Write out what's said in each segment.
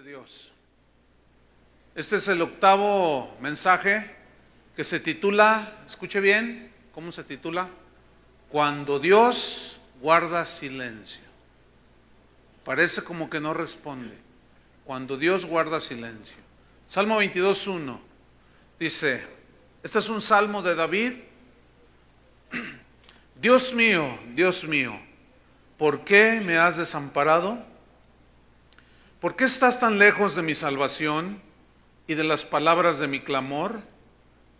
Dios. Este es el octavo mensaje que se titula, escuche bien, ¿cómo se titula? Cuando Dios guarda silencio. Parece como que no responde. Cuando Dios guarda silencio. Salmo 22:1 dice, este es un salmo de David. Dios mío, ¿por qué me has desamparado? ¿Por qué estás tan lejos de mi salvación y de las palabras de mi clamor?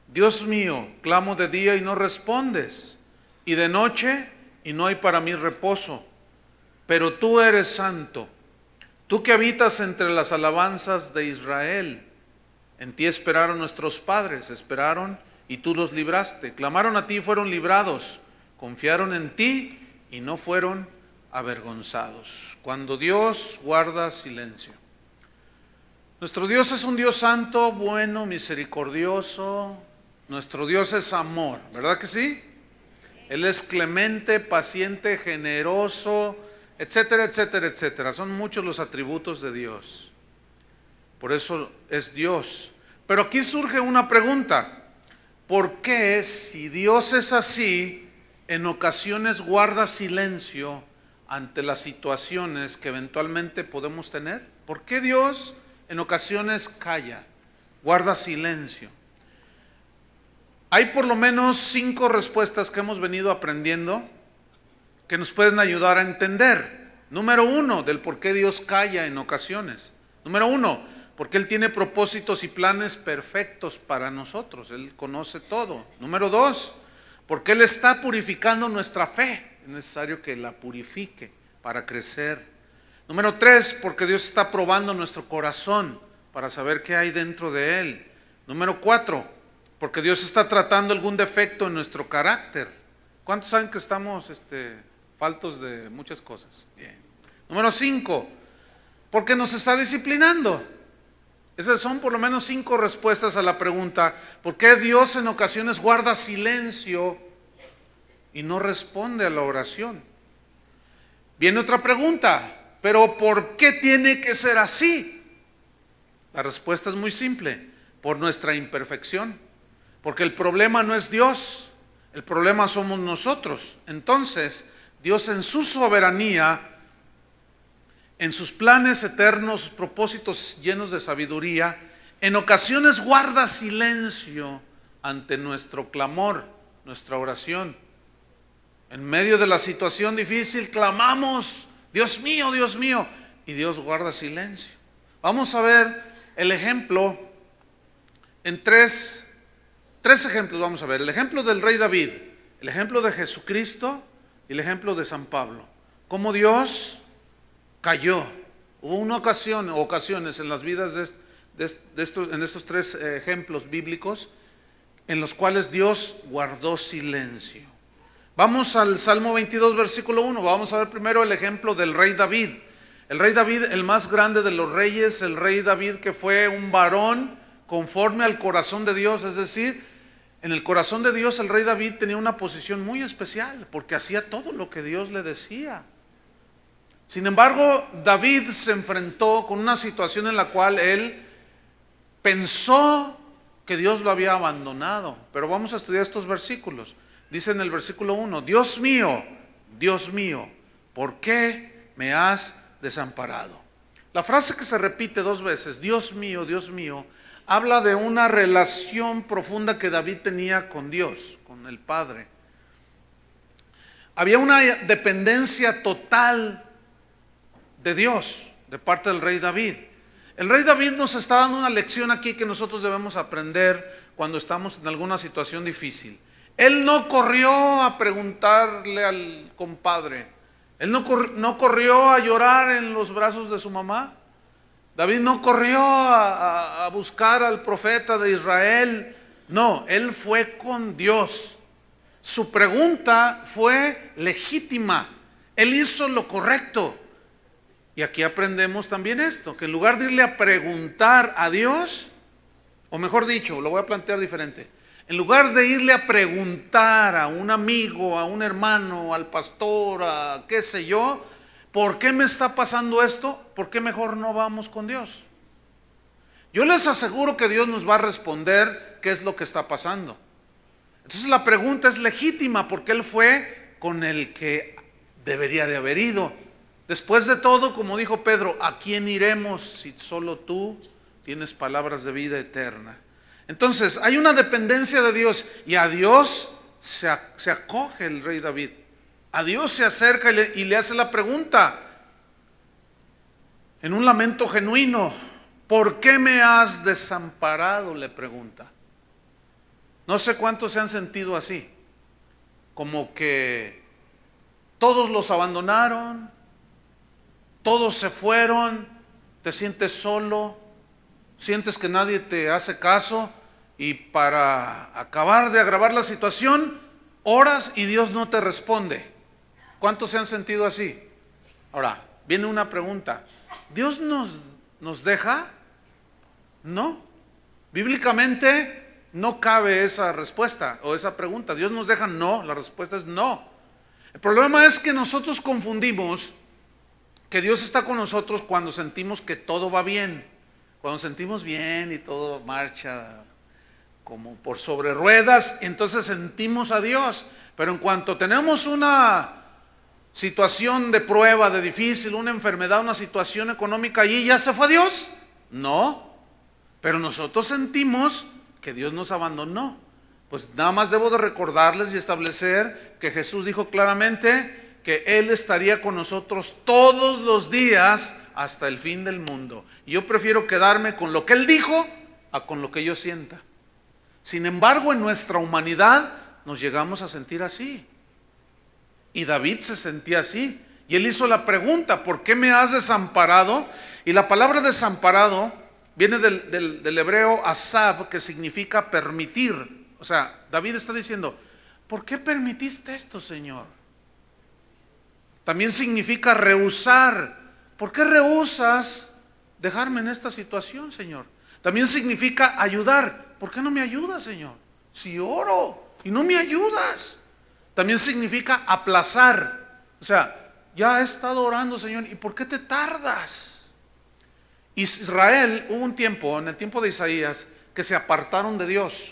Dios mío, clamo de día y no respondes, y de noche y no hay para mí reposo. Pero tú eres santo, tú que habitas entre las alabanzas de Israel. En ti esperaron nuestros padres, esperaron y tú los libraste. Clamaron a ti y fueron librados, confiaron en ti y no fueron avergonzados. Cuando Dios guarda silencio. Nuestro Dios es un Dios santo, bueno, misericordioso. Nuestro Dios es amor, ¿verdad que sí? Él es clemente, paciente, generoso, etcétera, etcétera, etcétera. Son muchos los atributos de Dios. Por eso es Dios. Pero aquí surge una pregunta. ¿Por qué, si Dios es así, en ocasiones guarda silencio ante las situaciones que eventualmente podemos tener? ¿Por qué Dios en ocasiones calla, guarda silencio? Hay por lo menos 5 respuestas que hemos venido aprendiendo que nos pueden ayudar a entender. Número 1, del por qué Dios calla en ocasiones. Número 1, porque Él tiene propósitos y planes perfectos para nosotros. Él conoce todo. Número 2, porque Él está purificando nuestra fe. Es necesario que la purifique para crecer. Número 3, porque Dios está probando nuestro corazón para saber qué hay dentro de él. Número 4, porque Dios está tratando algún defecto en nuestro carácter. ¿Cuántos saben que estamos faltos de muchas cosas? Bien. Número 5, porque nos está disciplinando. Esas son por lo menos 5 respuestas a la pregunta, ¿por qué Dios en ocasiones guarda silencio y no responde a la oración? Viene otra pregunta, ¿pero por qué tiene que ser así? La respuesta es muy simple, por nuestra imperfección. Porque el problema no es Dios, el problema somos nosotros. Entonces, Dios en su soberanía, en sus planes eternos, sus propósitos llenos de sabiduría, en ocasiones guarda silencio ante nuestro clamor, nuestra oración. En medio de la situación difícil clamamos, Dios mío, y Dios guarda silencio. Vamos a ver el ejemplo en tres ejemplos. Vamos a ver el ejemplo del rey David, el ejemplo de Jesucristo y el ejemplo de San Pablo. Cómo Dios cayó. Hubo una ocasiones en las vidas en estos 3 ejemplos bíblicos en los cuales Dios guardó silencio. Vamos al Salmo 22, versículo 1. Vamos a ver primero el ejemplo del rey David. El rey David, el más grande de los reyes, el rey David que fue un varón conforme al corazón de Dios. Es decir, en el corazón de Dios el rey David tenía una posición muy especial porque hacía todo lo que Dios le decía. Sin embargo, David se enfrentó con una situación en la cual él pensó que Dios lo había abandonado. Pero vamos a estudiar estos versículos. Dice en el versículo 1, Dios mío, ¿por qué me has desamparado? La frase que se repite 2 veces, Dios mío, habla de una relación profunda que David tenía con Dios, con el Padre. Había una dependencia total de Dios de parte del rey David. El rey David nos está dando una lección aquí que nosotros debemos aprender cuando estamos en alguna situación difícil. Él no corrió a preguntarle al compadre. Él no corrió a llorar en los brazos de su mamá. David no corrió a buscar al profeta de Israel. No, él fue con Dios. Su pregunta fue legítima. Él hizo lo correcto. Y aquí aprendemos también esto, que en lugar de irle a preguntar a Dios, o mejor dicho, lo voy a plantear diferente. En lugar de irle a preguntar a un amigo, a un hermano, al pastor, a qué sé yo, ¿por qué me está pasando esto? ¿Por qué mejor no vamos con Dios? Yo les aseguro que Dios nos va a responder qué es lo que está pasando. Entonces la pregunta es legítima, porque Él fue con el que debería de haber ido. Después de todo, como dijo Pedro, ¿a quién iremos si solo tú tienes palabras de vida eterna? Entonces hay una dependencia de Dios, y a Dios se acoge el rey David. A Dios se acerca y le hace la pregunta en un lamento genuino: ¿por qué me has desamparado?, le pregunta. No sé cuántos se han sentido así, como que todos los abandonaron, todos se fueron, te sientes solo, sientes que nadie te hace caso, y para acabar de agravar la situación, oras y Dios no te responde. ¿Cuántos se han sentido así? Ahora, viene una pregunta: ¿Dios nos deja? No. Bíblicamente no cabe esa respuesta o esa pregunta. ¿Dios nos deja? No, la respuesta es no. El problema es que nosotros confundimos que Dios está con nosotros cuando sentimos que todo va bien, cuando sentimos bien y todo marcha como por sobre ruedas, entonces sentimos a Dios. Pero en cuanto tenemos una situación de prueba, de difícil, una enfermedad, una situación económica, ¿allí ya se fue Dios? No, pero nosotros sentimos que Dios nos abandonó. Pues nada más debo de recordarles y establecer que Jesús dijo claramente que Él estaría con nosotros todos los días hasta el fin del mundo. Y yo prefiero quedarme con lo que Él dijo a con lo que yo sienta. Sin embargo, en nuestra humanidad nos llegamos a sentir así. Y David se sentía así. Y él hizo la pregunta: ¿por qué me has desamparado? Y la palabra desamparado viene del hebreo asab, que significa permitir. O sea, David está diciendo: ¿por qué permitiste esto, Señor? También significa rehusar. ¿Por qué rehusas dejarme en esta situación, Señor? También significa ayudar. ¿Por qué no me ayudas, Señor? Si oro y no me ayudas. También significa aplazar. O sea, ya he estado orando, Señor, ¿y por qué te tardas? Israel, hubo un tiempo, en el tiempo de Isaías, que se apartaron de Dios,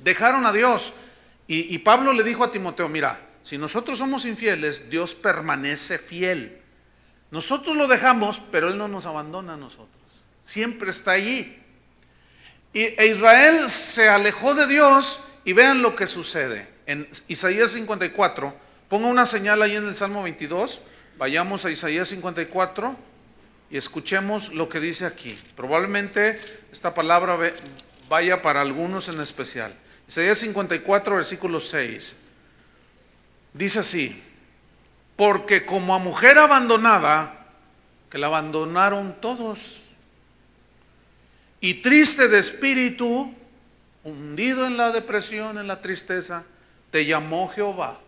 dejaron a Dios. Y Pablo le dijo a Timoteo: mira, si nosotros somos infieles, Dios permanece fiel. Nosotros lo dejamos, pero Él no nos abandona a nosotros. Siempre está allí. E Israel se alejó de Dios, y vean lo que sucede. En Isaías 54, ponga una señal ahí en el Salmo 22, vayamos a Isaías 54 y escuchemos lo que dice aquí. Probablemente esta palabra vaya para algunos en especial. Isaías 54, versículo 6. Dice así: porque como a mujer abandonada, que la abandonaron todos, y triste de espíritu, hundido en la depresión, en la tristeza, te llamó Jehová.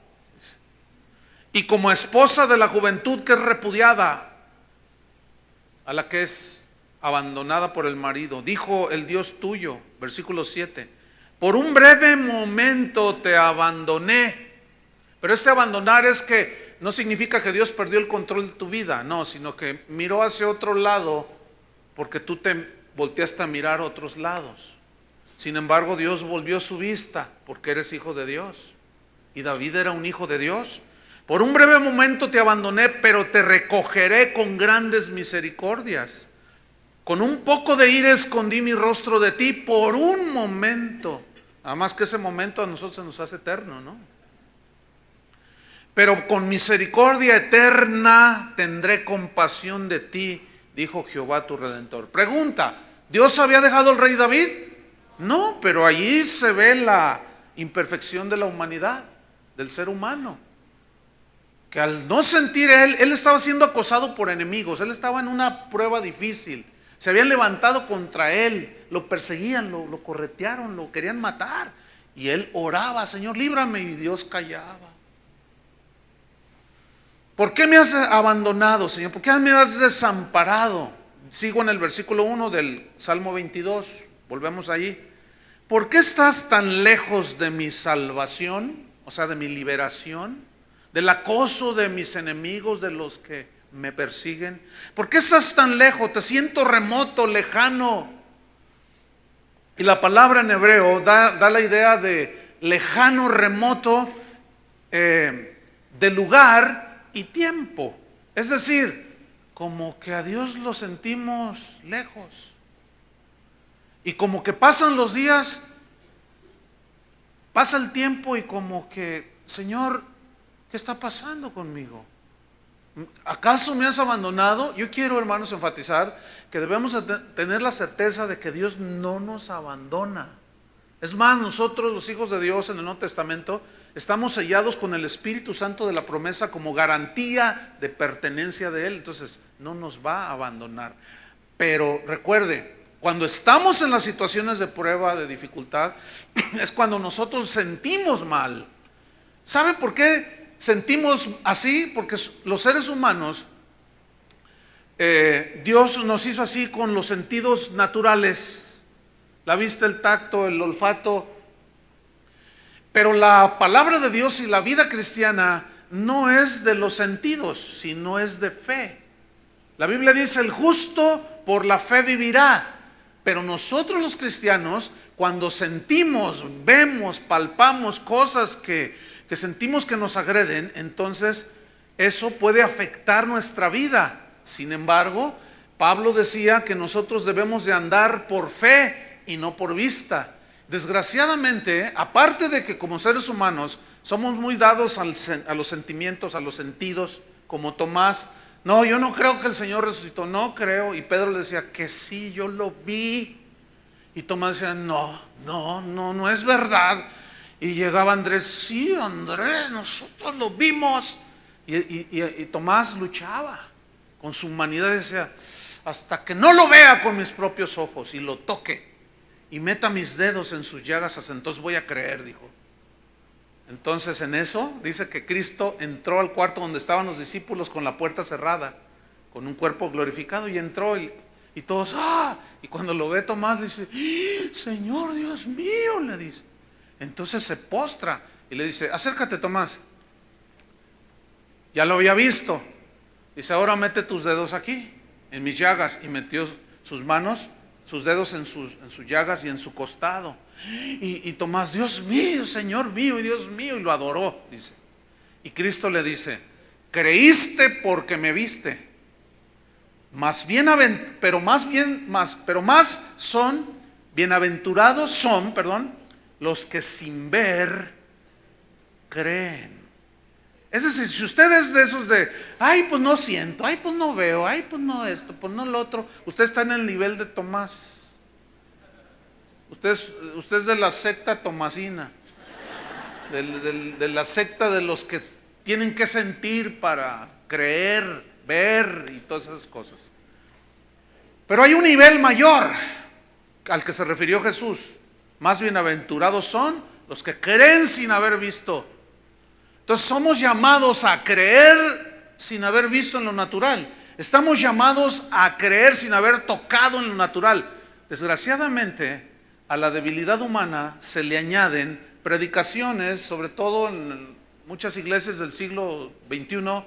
Y como esposa de la juventud que es repudiada, a la que es abandonada por el marido, dijo el Dios tuyo, versículo 7, por un breve momento te abandoné. Pero este abandonar es que no significa que Dios perdió el control de tu vida, no, sino que miró hacia otro lado porque tú te volteaste a mirar a otros lados. Sin embargo, Dios volvió su vista porque eres hijo de Dios. Y David era un hijo de Dios. Por un breve momento te abandoné, pero te recogeré con grandes misericordias. Con un poco de ira escondí mi rostro de ti por un momento. Nada más que ese momento a nosotros se nos hace eterno, ¿no? Pero con misericordia eterna tendré compasión de ti, dijo Jehová tu Redentor. Pregunta: ¿Dios había dejado al rey David? No, pero allí se ve la imperfección de la humanidad, del ser humano. Que al no sentir él estaba siendo acosado por enemigos, él estaba en una prueba difícil. Se habían levantado contra él, lo perseguían, lo corretearon, lo querían matar. Y él oraba: Señor, líbrame, y Dios callaba. ¿Por qué me has abandonado, Señor? ¿Por qué me has desamparado? Sigo en el versículo 1 del Salmo 22. Volvemos allí. ¿Por qué estás tan lejos de mi salvación? O sea, de mi liberación, del acoso de mis enemigos, de los que me persiguen. ¿Por qué estás tan lejos? Te siento remoto, lejano. Y la palabra en hebreo da la idea de lejano, remoto, de lugar y tiempo. Es decir, como que a Dios lo sentimos lejos. Y como que pasan los días, pasa el tiempo y como que, Señor, ¿qué está pasando conmigo? ¿Acaso me has abandonado? Yo quiero, hermanos, enfatizar que debemos tener la certeza de que Dios no nos abandona. Es más, nosotros los hijos de Dios en el Nuevo Testamento estamos sellados con el Espíritu Santo de la promesa como garantía de pertenencia de Él. Entonces no nos va a abandonar. Pero recuerde, cuando estamos en las situaciones de prueba, de dificultad, es cuando nosotros sentimos mal. ¿Saben por qué sentimos así? Porque los seres humanos, Dios nos hizo así con los sentidos naturales. La vista, el tacto, el olfato. Pero la palabra de Dios y la vida cristiana no es de los sentidos, sino es de fe. La Biblia dice, el justo por la fe vivirá. Pero nosotros los cristianos, cuando sentimos, vemos, palpamos cosas que sentimos que nos agreden, entonces eso puede afectar nuestra vida. Sin embargo, Pablo decía que nosotros debemos de andar por fe y no por vista. Desgraciadamente, aparte de que como seres humanos somos muy dados a los sentimientos, a los sentidos, como Tomás, no, yo no creo que el Señor resucitó, no creo. Y Pedro le decía que sí, yo lo vi. Y Tomás decía, no es verdad. Y llegaba Andrés, sí, Andrés, nosotros lo vimos. Y Tomás luchaba con su humanidad, decía, hasta que no lo vea con mis propios ojos y lo toque y meta mis dedos en sus llagas, hasta entonces voy a creer, dijo. Entonces en eso dice que Cristo entró al cuarto donde estaban los discípulos con la puerta cerrada, con un cuerpo glorificado, y entró y todos, y cuando lo ve Tomás le dice, Señor Dios mío, le dice. Entonces se postra y le dice, acércate Tomás, ya lo había visto. Dice, ahora mete tus dedos aquí, en mis llagas, y metió sus manos, sus dedos en sus llagas y en su costado. Y Tomás, Dios mío, Señor mío y Dios mío, y lo adoró, dice. Y Cristo le dice, creíste porque me viste, bienaventurados son, los que sin ver creen. Es decir, si usted es de esos de, ay, pues no siento, ay, pues no veo, ay, pues no esto, pues no lo otro, usted está en el nivel de Tomás. Usted es de la secta tomasina, de la secta de los que tienen que sentir para creer, ver y todas esas cosas. Pero hay un nivel mayor al que se refirió Jesús. Más bienaventurados son los que creen sin haber visto. Entonces somos llamados a creer sin haber visto en lo natural. Estamos llamados a creer sin haber tocado en lo natural. Desgraciadamente, a la debilidad humana se le añaden predicaciones, sobre todo en muchas iglesias del siglo XXI,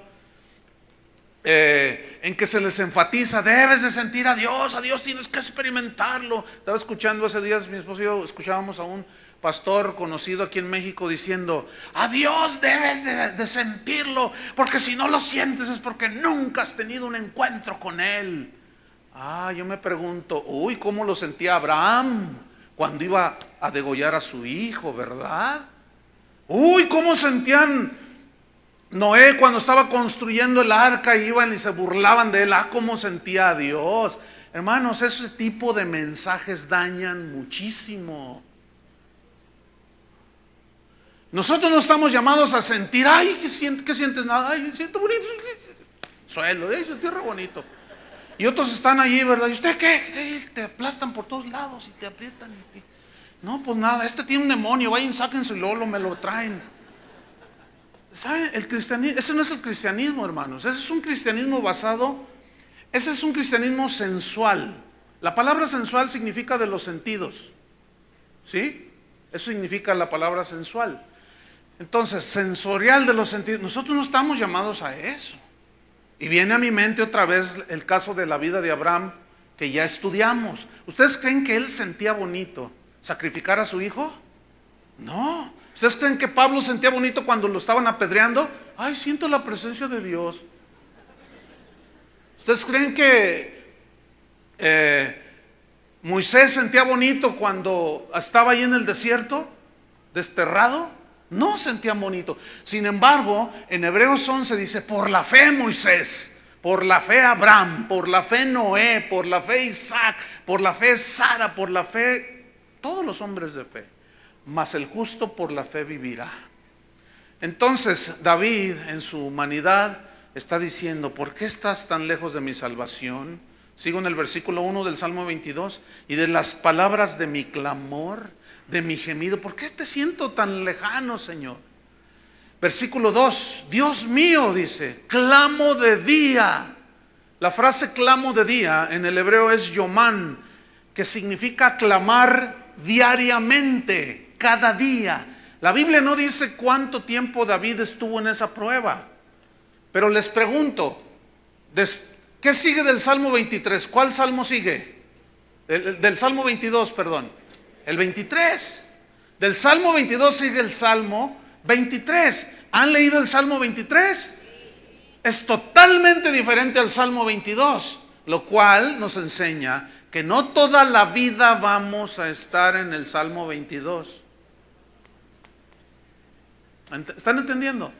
en que se les enfatiza, debes de sentir a Dios tienes que experimentarlo. Estaba escuchando hace días, mi esposo y yo escuchábamos a un pastor conocido aquí en México diciendo, a Dios debes de sentirlo, porque si no lo sientes es porque nunca has tenido un encuentro con Él. Yo me pregunto, ¿cómo lo sentía Abraham cuando iba a degollar a su hijo, verdad? ¿Cómo sentían Noé cuando estaba construyendo el arca y iban y se burlaban de él? ¿Cómo sentía a Dios? Hermanos, ese tipo de mensajes dañan muchísimo. Nosotros no estamos llamados a sentir, ¿qué sientes? Nada, siento bonito, suelo, tierra bonito. Y otros están allí, ¿verdad? ¿Y usted qué? Te aplastan por todos lados y te aprietan. No, pues nada, tiene un demonio, vayan, sáquense y luego me lo traen. ¿Saben? El cristianismo, ese no es el cristianismo, hermanos. Ese es un cristianismo sensual. La palabra sensual significa de los sentidos. ¿Sí? Eso significa la palabra sensual. Entonces, sensorial de los sentidos. Nosotros no estamos llamados a eso. Y viene a mi mente otra vez el caso de la vida de Abraham, que ya estudiamos. ¿Ustedes creen que él sentía bonito sacrificar a su hijo? No. ¿Ustedes creen que Pablo sentía bonito cuando lo estaban apedreando? Ay, siento la presencia de Dios. ¿Ustedes creen que Moisés sentía bonito cuando estaba ahí en el desierto, desterrado? No sentía bonito. Sin embargo, en Hebreos 11 dice, por la fe Moisés, por la fe Abraham, por la fe Noé, por la fe Isaac, por la fe Sara, por la fe todos los hombres de fe, mas el justo por la fe vivirá. Entonces David en su humanidad está diciendo, ¿por qué estás tan lejos de mi salvación? Sigo en el versículo 1 del Salmo 22, y de las palabras de mi clamor, de mi gemido, ¿por qué te siento tan lejano, Señor? Versículo 2, Dios mío, dice, clamo de día. La frase clamo de día en el hebreo es yomán, que significa clamar diariamente, cada día. La Biblia no dice cuánto tiempo David estuvo en esa prueba, pero les pregunto, ¿qué sigue del Salmo 23? ¿Cuál salmo sigue? Del Salmo 22, perdón. El 23. Del Salmo 22 sigue el Salmo 23. ¿Han leído el Salmo 23? Es totalmente diferente al Salmo 22, lo cual nos enseña que no toda la vida vamos a estar en el Salmo 22. ¿Están entendiendo?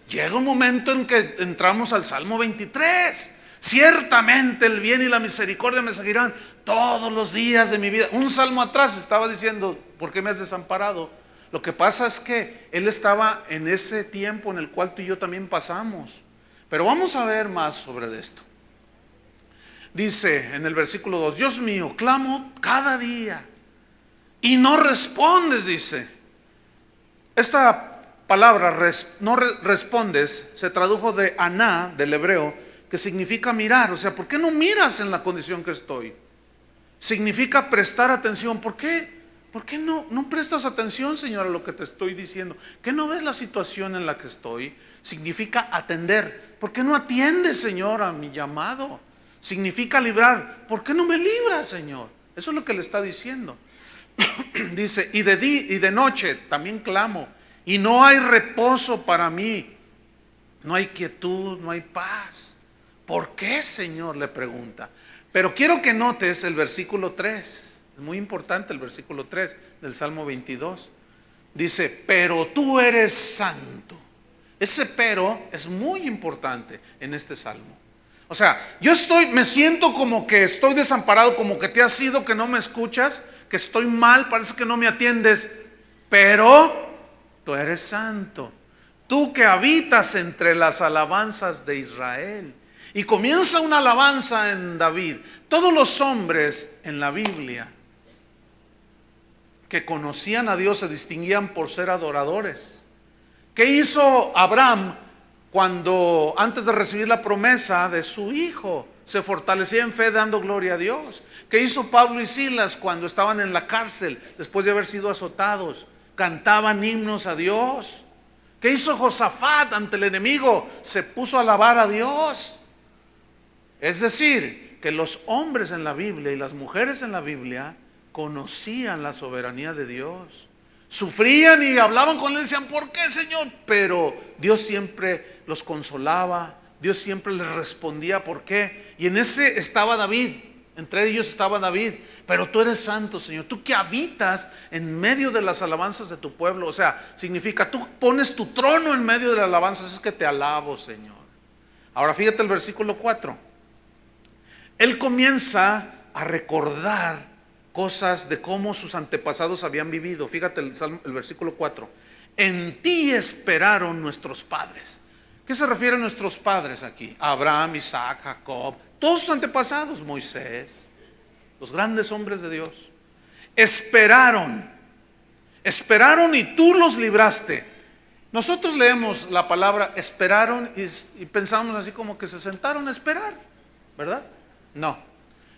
Llega un momento en que entramos al Salmo 23. Ciertamente el bien y la misericordia me seguirán todos los días de mi vida. Un salmo atrás estaba diciendo, ¿por qué me has desamparado? Lo que pasa es que él estaba en ese tiempo en el cual tú y yo también pasamos. Pero vamos a ver más sobre esto. Dice en el versículo 2, Dios mío, clamo cada día y no respondes, dice. Esta palabra no respondes se tradujo de aná, del hebreo, que significa mirar. O sea, ¿por qué no miras en la condición que estoy? Significa prestar atención. ¿Por qué? ¿Por qué no prestas atención, Señor, a lo que te estoy diciendo? ¿Qué no ves la situación en la que estoy? Significa atender. ¿Por qué no atiendes, Señor, a mi llamado? Significa librar. ¿Por qué no me libras, Señor? Eso es lo que le está diciendo. Dice, y de noche también clamo, y no hay reposo para mí. No hay quietud, no hay paz. ¿Por qué, Señor?, le pregunta. Pero quiero que notes el versículo 3. Es muy importante el versículo 3 del Salmo 22. Dice, pero tú eres santo. Ese pero es muy importante en este salmo. O sea, me siento como que estoy desamparado, como que te has ido, que no me escuchas, que estoy mal, parece que no me atiendes, pero tú eres santo. Tú que habitas entre las alabanzas de Israel. Y comienza una alabanza en David. Todos los hombres en la Biblia que conocían a Dios se distinguían por ser adoradores. ¿Qué hizo Abraham cuando antes de recibir la promesa de su hijo se fortalecía en fe dando gloria a Dios? ¿Qué hizo Pablo y Silas cuando estaban en la cárcel después de haber sido azotados? Cantaban himnos a Dios. ¿Qué hizo Josafat ante el enemigo? Se puso a alabar a Dios. Es decir, que los hombres en la Biblia y las mujeres en la Biblia conocían la soberanía de Dios. Sufrían y hablaban con él y decían, ¿por qué, Señor? Pero Dios siempre los consolaba, Dios siempre les respondía por qué. Y en ese estaba David, entre ellos estaba David. Pero tú eres santo, Señor, tú que habitas en medio de las alabanzas de tu pueblo. O sea, significa, tú pones tu trono en medio de las alabanzas, es que te alabo, Señor. Ahora fíjate el versículo 4. Él comienza a recordar cosas de cómo sus antepasados habían vivido. Fíjate el versículo 4. En ti esperaron nuestros padres. ¿Qué se refiere a nuestros padres aquí? Abraham, Isaac, Jacob, todos sus antepasados, Moisés, los grandes hombres de Dios. Esperaron y tú los libraste. Nosotros leemos la palabra esperaron y pensamos así como que se sentaron a esperar, ¿verdad? No.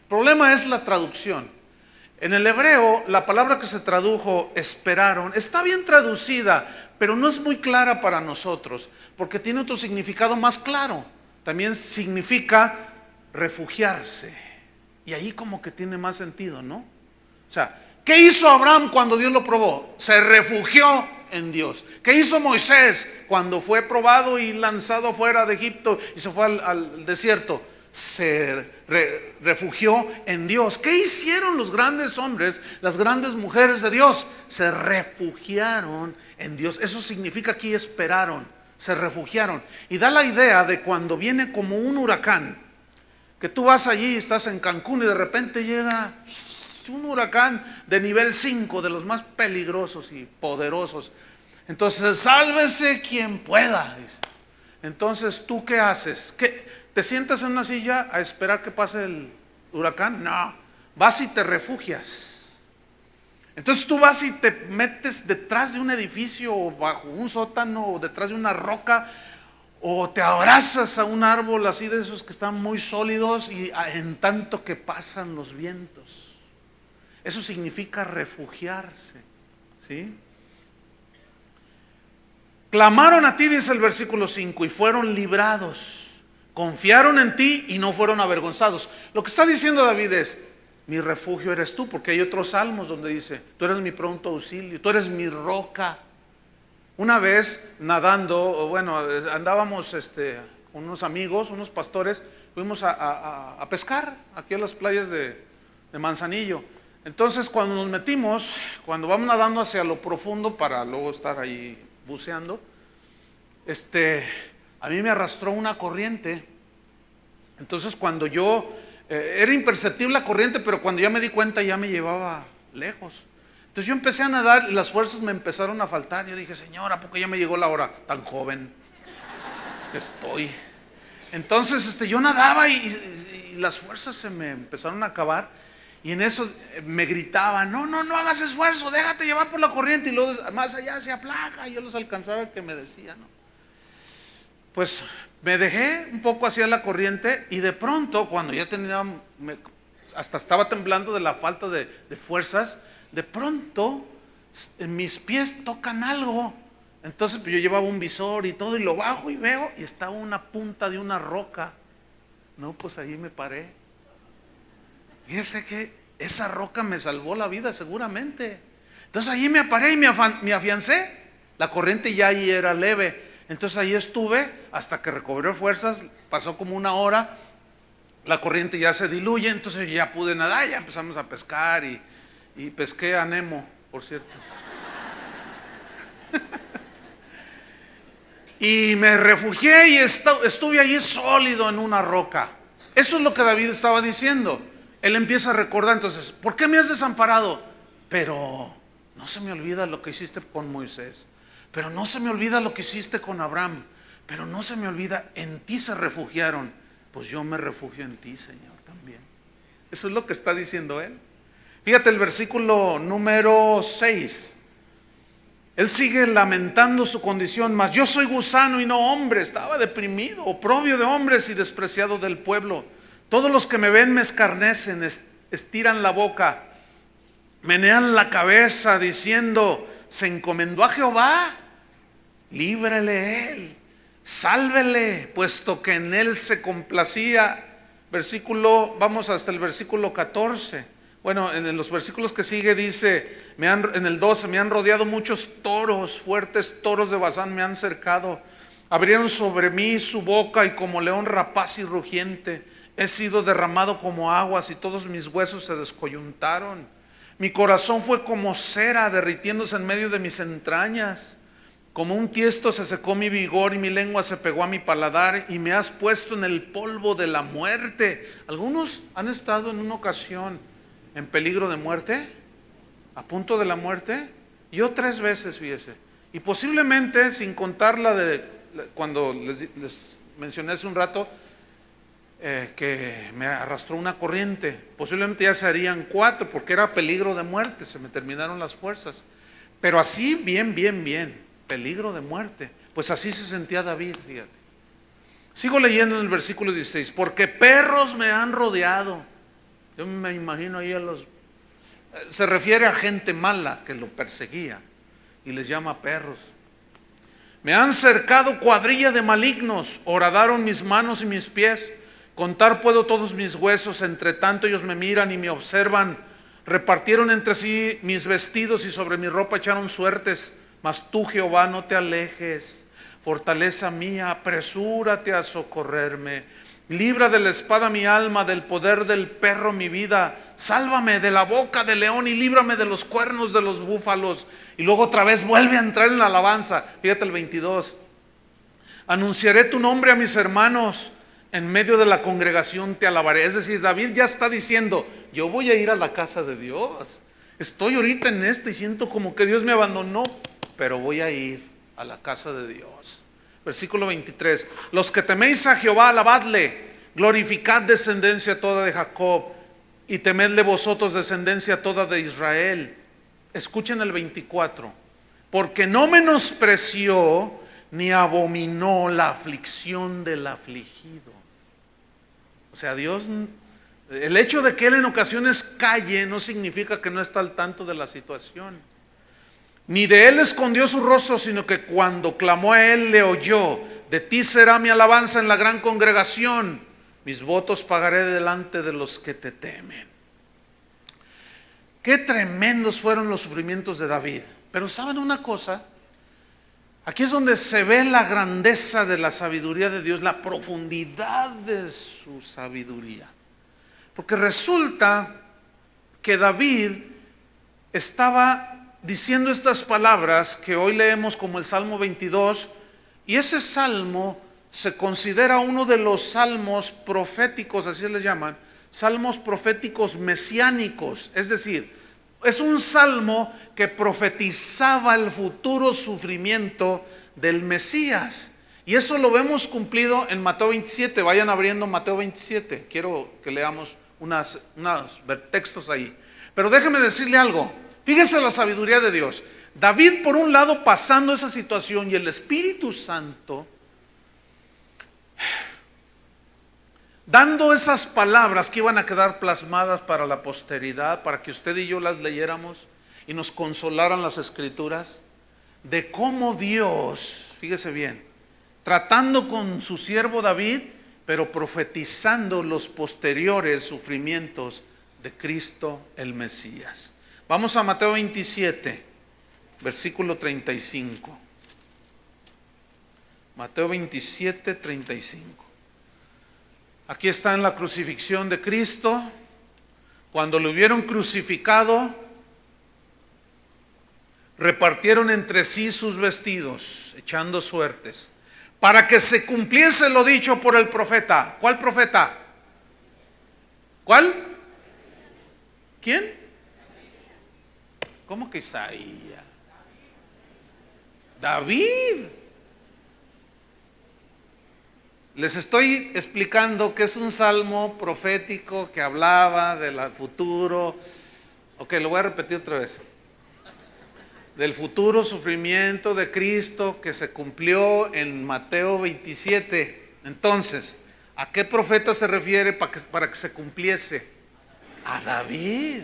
El problema es la traducción. En el hebreo, la palabra que se tradujo esperaron está bien traducida, pero no es muy clara para nosotros, porque tiene otro significado más claro. También significa refugiarse. Y ahí como que tiene más sentido, ¿no? O sea, ¿Qué hizo Abraham cuando Dios lo probó? Se refugió en Dios. ¿Qué hizo Moisés cuando fue probado y lanzado fuera de Egipto y se fue al desierto? Se refugió en Dios. ¿Qué hicieron los grandes hombres, las grandes mujeres de Dios? Se refugiaron en Dios. Eso significa aquí esperaron, se refugiaron. Y da la idea de cuando viene como un huracán, que tú vas allí, estás en Cancún y de repente llega un huracán de nivel 5, de los más peligrosos y poderosos. Entonces, sálvese quien pueda, dice. Entonces, ¿tú qué haces? ¿Te sientas en una silla a esperar que pase el huracán? No, vas y te refugias. Entonces tú vas y te metes detrás de un edificio o bajo un sótano o detrás de una roca, o te abrazas a un árbol así de esos que están muy sólidos y en tanto que pasan los vientos. Eso significa refugiarse, ¿sí? Clamaron a ti, dice el versículo 5, y fueron librados. Confiaron en ti y no fueron avergonzados. Lo que está diciendo David es: mi refugio eres tú, porque hay otros salmos donde dice: tú eres mi pronto auxilio, tú eres mi roca. Una vez nadando, bueno, andábamos con unos amigos, unos pastores, fuimos a pescar aquí a las playas de Manzanillo. Entonces cuando nos metimos, cuando vamos nadando hacia lo profundo para luego estar ahí buceando, a mí me arrastró una corriente. Entonces cuando yo, era imperceptible la corriente, pero cuando ya me di cuenta ya me llevaba lejos. Entonces yo empecé a nadar y las fuerzas me empezaron a faltar. Yo dije: Señor, ¿a poco ya me llegó la hora? Tan joven que estoy. Entonces yo nadaba y las fuerzas se me empezaron a acabar. Y en eso me gritaban: no hagas esfuerzo, déjate llevar por la corriente. Y luego más allá se aplaca. Y yo los alcanzaba que me decían, ¿no? Pues me dejé un poco hacia la corriente y de pronto, cuando ya tenía, hasta estaba temblando de la falta de fuerzas, de pronto en mis pies tocan algo. Entonces pues yo llevaba un visor y todo, y lo bajo y veo y está una punta de una roca. No, pues ahí me paré. Fíjese que esa roca me salvó la vida seguramente. Entonces ahí me paré y me afiancé. La corriente ya ahí era leve. Entonces ahí estuve hasta que recobré fuerzas. Pasó como una hora, la corriente ya se diluye, entonces ya pude nadar, ya empezamos a pescar y pesqué a Nemo, por cierto. Y me refugié y estuve allí sólido en una roca. Eso es lo que David estaba diciendo. Él empieza a recordar entonces: ¿por qué me has desamparado? Pero no se me olvida lo que hiciste con Moisés. Pero no se me olvida lo que hiciste con Abraham. Pero no se me olvida, en ti se refugiaron. Pues yo me refugio en ti, Señor, también. Eso es lo que está diciendo él. Fíjate el versículo número 6. Él sigue lamentando su condición: mas yo soy gusano y no hombre. Estaba deprimido, oprobio de hombres y despreciado del pueblo. Todos los que me ven me escarnecen, estiran la boca, menean la cabeza diciendo: se encomendó a Jehová, líbrele él, sálvele, puesto que en él se complacía. Vamos hasta el versículo 14. Bueno, en los versículos que sigue dice, en el 12: me han rodeado muchos toros, fuertes toros de Basán me han cercado. Abrieron sobre mí su boca y como león rapaz y rugiente. He sido derramado como aguas y todos mis huesos se descoyuntaron. Mi corazón fue como cera derritiéndose en medio de mis entrañas. Como un tiesto se secó mi vigor y mi lengua se pegó a mi paladar, y me has puesto en el polvo de la muerte. Algunos han estado en una ocasión en peligro de muerte, a punto de la muerte. Yo 3 veces, fíjese. Y posiblemente, sin contar la de cuando les mencioné hace un rato, que me arrastró una corriente, posiblemente ya serían 4, porque era peligro de muerte, se me terminaron las fuerzas. Pero así, bien, peligro de muerte. Pues así se sentía David, fíjate. Sigo leyendo en el versículo 16: porque perros me han rodeado. Yo me imagino ahí se refiere a gente mala que lo perseguía y les llama perros. Me han cercado cuadrilla de malignos, horadaron mis manos y mis pies. Contar puedo todos mis huesos, entre tanto ellos me miran y me observan. Repartieron entre sí mis vestidos y sobre mi ropa echaron suertes. Mas tú, Jehová, no te alejes. Fortaleza mía, apresúrate a socorrerme. Libra de la espada mi alma, del poder del perro mi vida. Sálvame de la boca del león y líbrame de los cuernos de los búfalos. Y luego otra vez vuelve a entrar en la alabanza. Fíjate el 22. Anunciaré tu nombre a mis hermanos. En medio de la congregación te alabaré. Es decir, David ya está diciendo, yo voy a ir a la casa de Dios. Estoy ahorita en y siento como que Dios me abandonó, pero voy a ir a la casa de Dios. Versículo 23. Los que teméis a Jehová, alabadle. Glorificad descendencia toda de Jacob, y temedle vosotros descendencia toda de Israel. Escuchen el 24. Porque no menospreció ni abominó la aflicción del afligido. O sea, Dios, el hecho de que Él en ocasiones calle no significa que no está al tanto de la situación. Ni de Él escondió su rostro, sino que cuando clamó a Él le oyó. De ti será mi alabanza en la gran congregación. Mis votos pagaré delante de los que te temen. Qué tremendos fueron los sufrimientos de David. Pero ¿saben una cosa? Aquí es donde se ve la grandeza de la sabiduría de Dios, la profundidad de su sabiduría. Porque resulta que David estaba diciendo estas palabras que hoy leemos como el Salmo 22, y ese salmo se considera uno de los salmos proféticos, así les llaman, salmos proféticos mesiánicos. Es decir, es un salmo que profetizaba el futuro sufrimiento del Mesías. Y eso lo vemos cumplido en Mateo 27. Vayan abriendo Mateo 27. Quiero que leamos unos textos ahí. Pero déjeme decirle algo. Fíjese la sabiduría de Dios. David, por un lado, pasando esa situación, y el Espíritu Santo dando esas palabras que iban a quedar plasmadas para la posteridad, para que usted y yo las leyéramos y nos consolaran las Escrituras, de cómo Dios, fíjese bien, tratando con su siervo David, pero profetizando los posteriores sufrimientos de Cristo el Mesías. Vamos a Mateo 27, versículo 35. Mateo 27, 35. Aquí está en la crucifixión de Cristo. Cuando lo hubieron crucificado, repartieron entre sí sus vestidos, echando suertes, para que se cumpliese lo dicho por el profeta. ¿Cuál profeta? ¿Cuál? ¿Quién? ¿Cómo que Isaías? David. Les estoy explicando que es un salmo profético que hablaba del futuro. Ok, lo voy a repetir otra vez. Del futuro sufrimiento de Cristo que se cumplió en Mateo 27. Entonces, ¿a qué profeta se refiere para que se cumpliese? A David.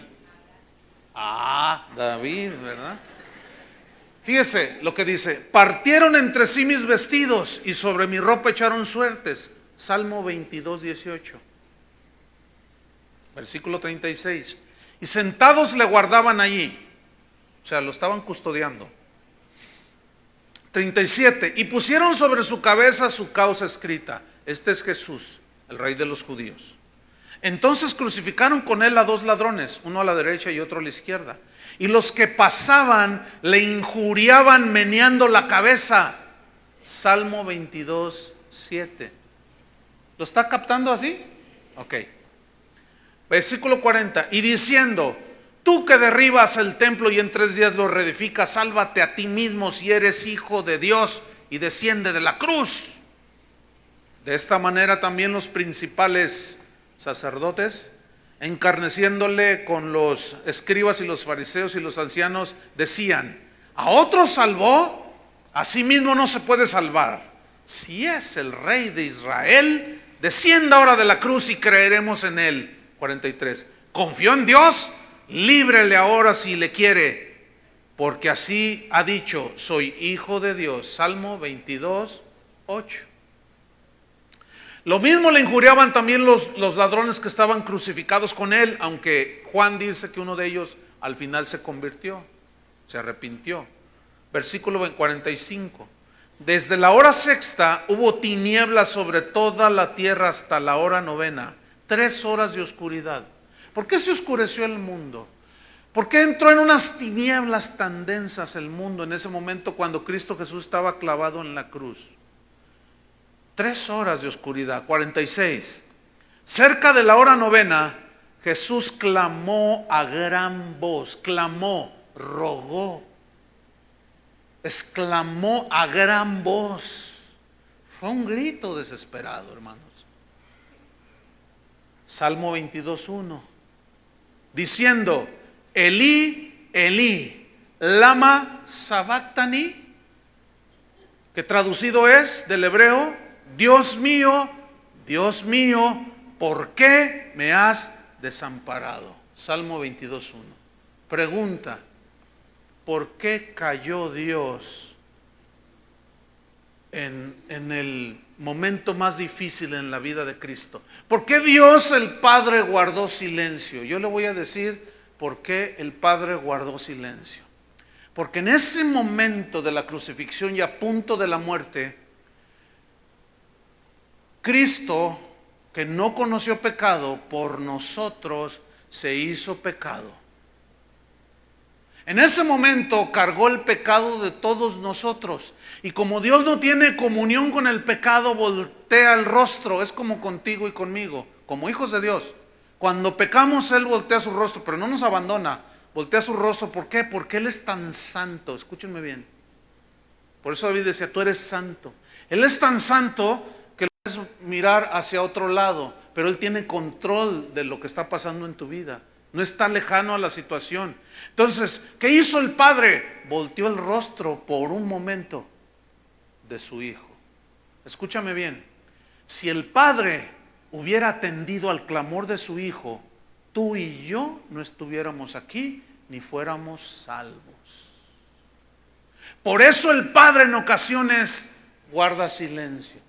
David, ¿verdad? Fíjese lo que dice: partieron entre sí mis vestidos y sobre mi ropa echaron suertes. Salmo 22, 18. Versículo 36. Y sentados le guardaban allí. O sea, lo estaban custodiando. 37. Y pusieron sobre su cabeza su causa escrita: este es Jesús, el Rey de los judíos. Entonces crucificaron con él a dos ladrones, uno a la derecha y otro a la izquierda. Y los que pasaban le injuriaban meneando la cabeza. Salmo 22, 7. ¿Lo está captando así? Ok. Versículo 40. Y diciendo: tú que derribas el templo y en 3 días lo reedificas, sálvate a ti mismo si eres hijo de Dios y desciende de la cruz. De esta manera también los principales sacerdotes, encarneciéndole con los escribas y los fariseos y los ancianos, decían: ¿a otro salvó? A sí mismo no se puede salvar. Si es el Rey de Israel, descienda ahora de la cruz y creeremos en él. 43. Confió en Dios, líbrele ahora si le quiere, porque así ha dicho: soy hijo de Dios. Salmo 22, 8. Lo mismo le injuriaban también los ladrones que estaban crucificados con él, aunque Juan dice que uno de ellos al final se convirtió, se arrepintió. Versículo 45. Desde la hora sexta hubo tinieblas sobre toda la tierra hasta la hora novena, 3 horas de oscuridad. ¿Por qué se oscureció el mundo? ¿Por qué entró en unas tinieblas tan densas el mundo en ese momento cuando Cristo Jesús estaba clavado en la cruz? 3 horas de oscuridad. 46. Cerca de la hora novena, Jesús clamó a gran voz, clamó, rogó, exclamó a gran voz. Fue un grito desesperado, hermanos. Salmo 22:1, diciendo: Elí, Elí, lama sabactani, que traducido es del hebreo: Dios mío, ¿por qué me has desamparado? Salmo 22:1. Pregunta: ¿por qué cayó Dios en el momento más difícil en la vida de Cristo? ¿Por qué Dios el Padre guardó silencio? Yo le voy a decir por qué el Padre guardó silencio. Porque en ese momento de la crucifixión y a punto de la muerte, Cristo, que no conoció pecado, por nosotros se hizo pecado. En ese momento cargó el pecado de todos nosotros. Y como Dios no tiene comunión con el pecado, voltea el rostro. Es como contigo y conmigo, como hijos de Dios. Cuando pecamos, Él voltea su rostro, pero no nos abandona. Voltea su rostro. ¿Por qué? Porque Él es tan santo. Escúchenme bien. Por eso David decía: tú eres santo. Él es tan santo que puedes mirar hacia otro lado, pero Él tiene control de lo que está pasando en tu vida. No está lejano a la situación. Entonces, ¿qué hizo el Padre? Volteó el rostro por un momento de su Hijo. Escúchame bien. Si el Padre hubiera atendido al clamor de su Hijo, tú y yo no estuviéramos aquí ni fuéramos salvos. Por eso el Padre en ocasiones guarda silencio,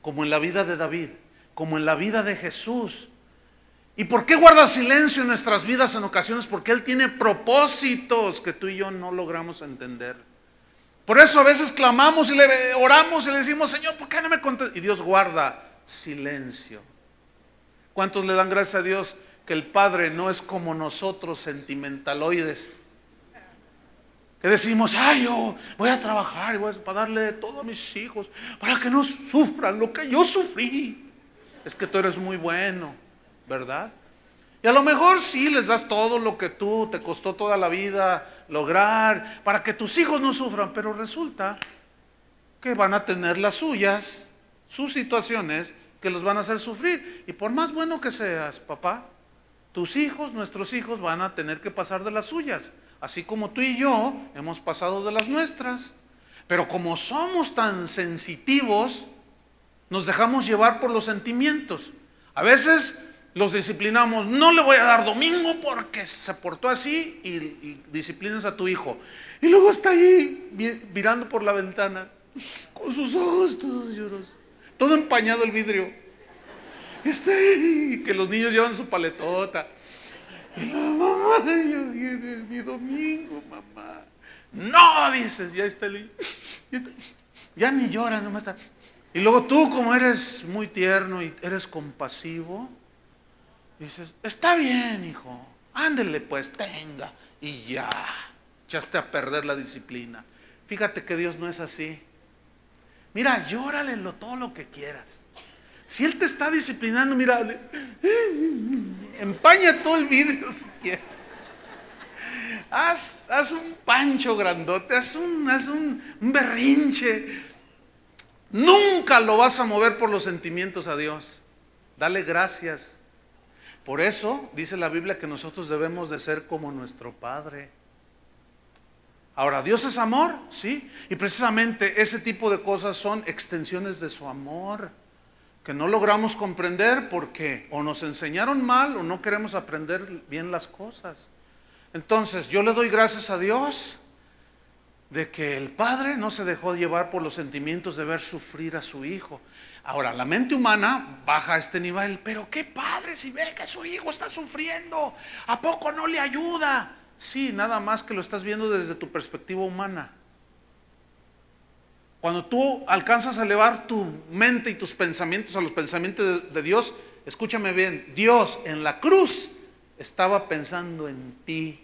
como en la vida de David, como en la vida de Jesús. ¿Y por qué guarda silencio en nuestras vidas en ocasiones? Porque Él tiene propósitos que tú y yo no logramos entender. Por eso a veces clamamos y le oramos y le decimos: Señor, ¿por qué no me contestas? Y Dios guarda silencio. ¿Cuántos le dan gracias a Dios que el Padre no es como nosotros, sentimentaloides? Que decimos: ay, yo voy a trabajar y voy para darle de todo a mis hijos, para que no sufran lo que yo sufrí. Es que tú eres muy bueno, ¿verdad? Y a lo mejor sí les das todo lo que tú te costó toda la vida lograr para que tus hijos no sufran, pero resulta que van a tener las suyas, sus situaciones que los van a hacer sufrir. Y por más bueno que seas, papá, tus hijos, nuestros hijos van a tener que pasar de las suyas, así como tú y yo hemos pasado de las nuestras. Pero como somos tan sensitivos, nos dejamos llevar por los sentimientos. A veces los disciplinamos: no le voy a dar domingo porque se portó así, y disciplinas a tu hijo. Y luego está ahí mirando por la ventana con sus ojos todos llorosos, todo empañado el vidrio. Está ahí, que los niños llevan su paletota. Y la mamá: mi domingo, mamá. No, dices, ya está el niño. Ya ni llora, nomás está. Y luego tú, como eres muy tierno y eres compasivo, dices: está bien, hijo, ándele pues, tenga. Y ya, echaste a perder la disciplina. Fíjate que Dios no es así. Mira, llórale todo lo que quieras. Si Él te está disciplinando, mira, empaña todo el vidrio si quieres. Haz un pancho grandote, haz un berrinche. Nunca lo vas a mover por los sentimientos a Dios. Dale gracias. Por eso dice la Biblia que nosotros debemos de ser como nuestro Padre. Ahora, ¿Dios es amor? Sí. Y precisamente ese tipo de cosas son extensiones de su amor, que no logramos comprender porque o nos enseñaron mal o no queremos aprender bien las cosas. Entonces, yo le doy gracias a Dios de que el padre no se dejó llevar por los sentimientos de ver sufrir a su hijo. Ahora, la mente humana baja a este nivel, pero qué padre si ve que su hijo está sufriendo, ¿a poco no le ayuda? Sí, nada más que lo estás viendo desde tu perspectiva humana. Cuando tú alcanzas a elevar tu mente y tus pensamientos a los pensamientos de Dios, escúchame bien, Dios en la cruz estaba pensando en ti.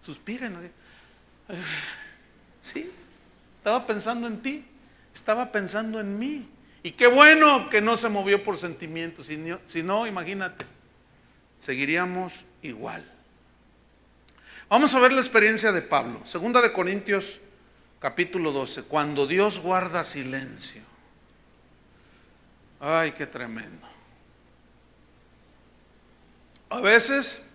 Suspiren. Sí, estaba pensando en ti, estaba pensando en mí. Y qué bueno que no se movió por sentimientos, si no, imagínate, seguiríamos igual. Vamos a ver la experiencia de Pablo. Segunda de Corintios capítulo 12, cuando Dios guarda silencio. Ay, qué tremendo. A veces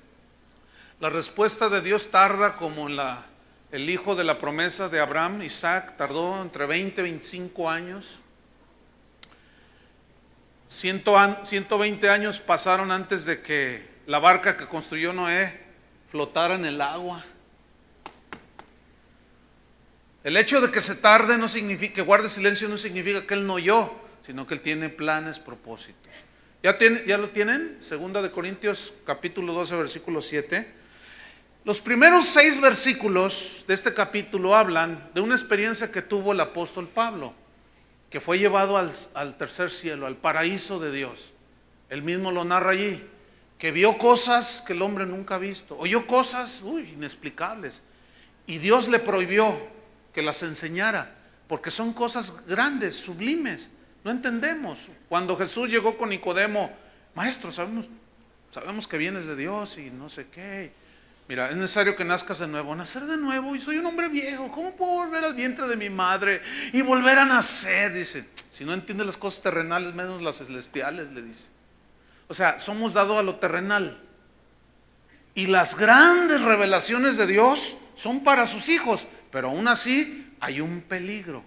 la respuesta de Dios tarda, como el hijo de la promesa de Abraham, Isaac, tardó entre 20 y 25 años. 120 años pasaron antes de que la barca que construyó Noé flotara en el agua. El hecho de que se tarde no significa, que guarde silencio no significa que él no oyó, sino que él tiene planes, propósitos. ¿Ya lo tienen? Segunda de Corintios capítulo 12 versículo 7. Los primeros 6 versículos de este capítulo hablan de una experiencia que tuvo el apóstol Pablo, que fue llevado al tercer cielo, al paraíso de Dios. Él mismo lo narra allí, que vio cosas que el hombre nunca ha visto, oyó cosas inexplicables, y Dios le prohibió que las enseñara, porque son cosas grandes, sublimes, no entendemos. Cuando Jesús llegó con Nicodemo, maestro, sabemos que vienes de Dios y no sé qué. Mira, es necesario que nazcas de nuevo. Nacer de nuevo, y soy un hombre viejo, ¿cómo puedo volver al vientre de mi madre y volver a nacer? Dice, si no entiendes las cosas terrenales, menos las celestiales, le dice. O sea, somos dados a lo terrenal, y las grandes revelaciones de Dios son para sus hijos, pero aún así hay un peligro.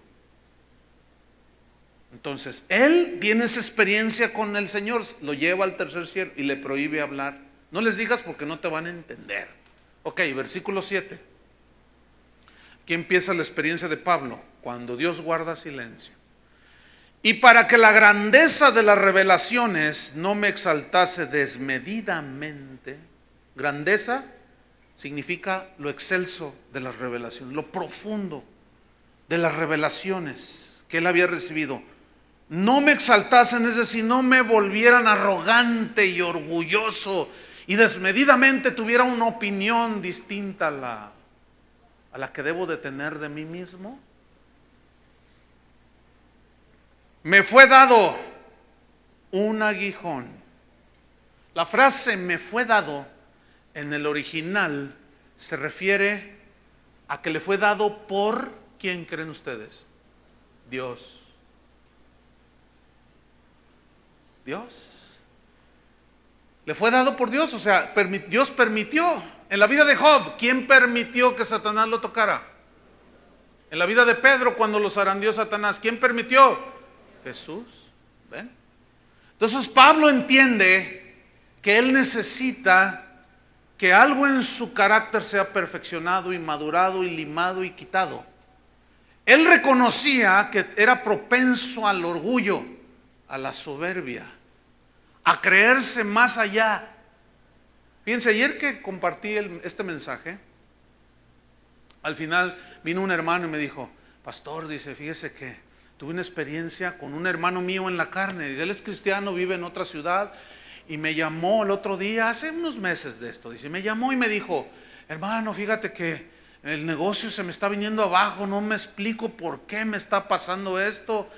Entonces, él tiene esa experiencia con el Señor, lo lleva al tercer cielo y le prohíbe hablar. No les digas porque no te van a entender. Ok, versículo 7. Aquí empieza la experiencia de Pablo, cuando Dios guarda silencio. Y para que la grandeza de las revelaciones no me exaltase desmedidamente. Grandeza significa lo excelso de las revelaciones, lo profundo de las revelaciones que él había recibido. No me exaltasen, es decir, no me volvieran arrogante y orgulloso y desmedidamente tuviera una opinión distinta a la que debo de tener de mí mismo. Me fue dado un aguijón. La frase me fue dado en el original se refiere a que le fue dado por, ¿quién creen ustedes? Dios. Dios. Le fue dado por Dios, o sea, Dios permitió. En la vida de Job, ¿quién permitió que Satanás lo tocara? En la vida de Pedro, cuando lo zarandeó Satanás, ¿quién permitió? Jesús. ¿Ven? Entonces Pablo entiende que él necesita que algo en su carácter sea perfeccionado y madurado y limado y quitado. Él reconocía que era propenso al orgullo, a la soberbia, a creerse más allá. Fíjense, ayer que compartí este mensaje, al final vino un hermano y me dijo, pastor, dice, fíjese que tuve una experiencia con un hermano mío en la carne. Él es cristiano, vive en otra ciudad, y me llamó el otro día, hace unos meses de esto, dice, me llamó y me dijo, hermano, fíjate que el negocio se me está viniendo abajo, no me explico por qué me está pasando esto.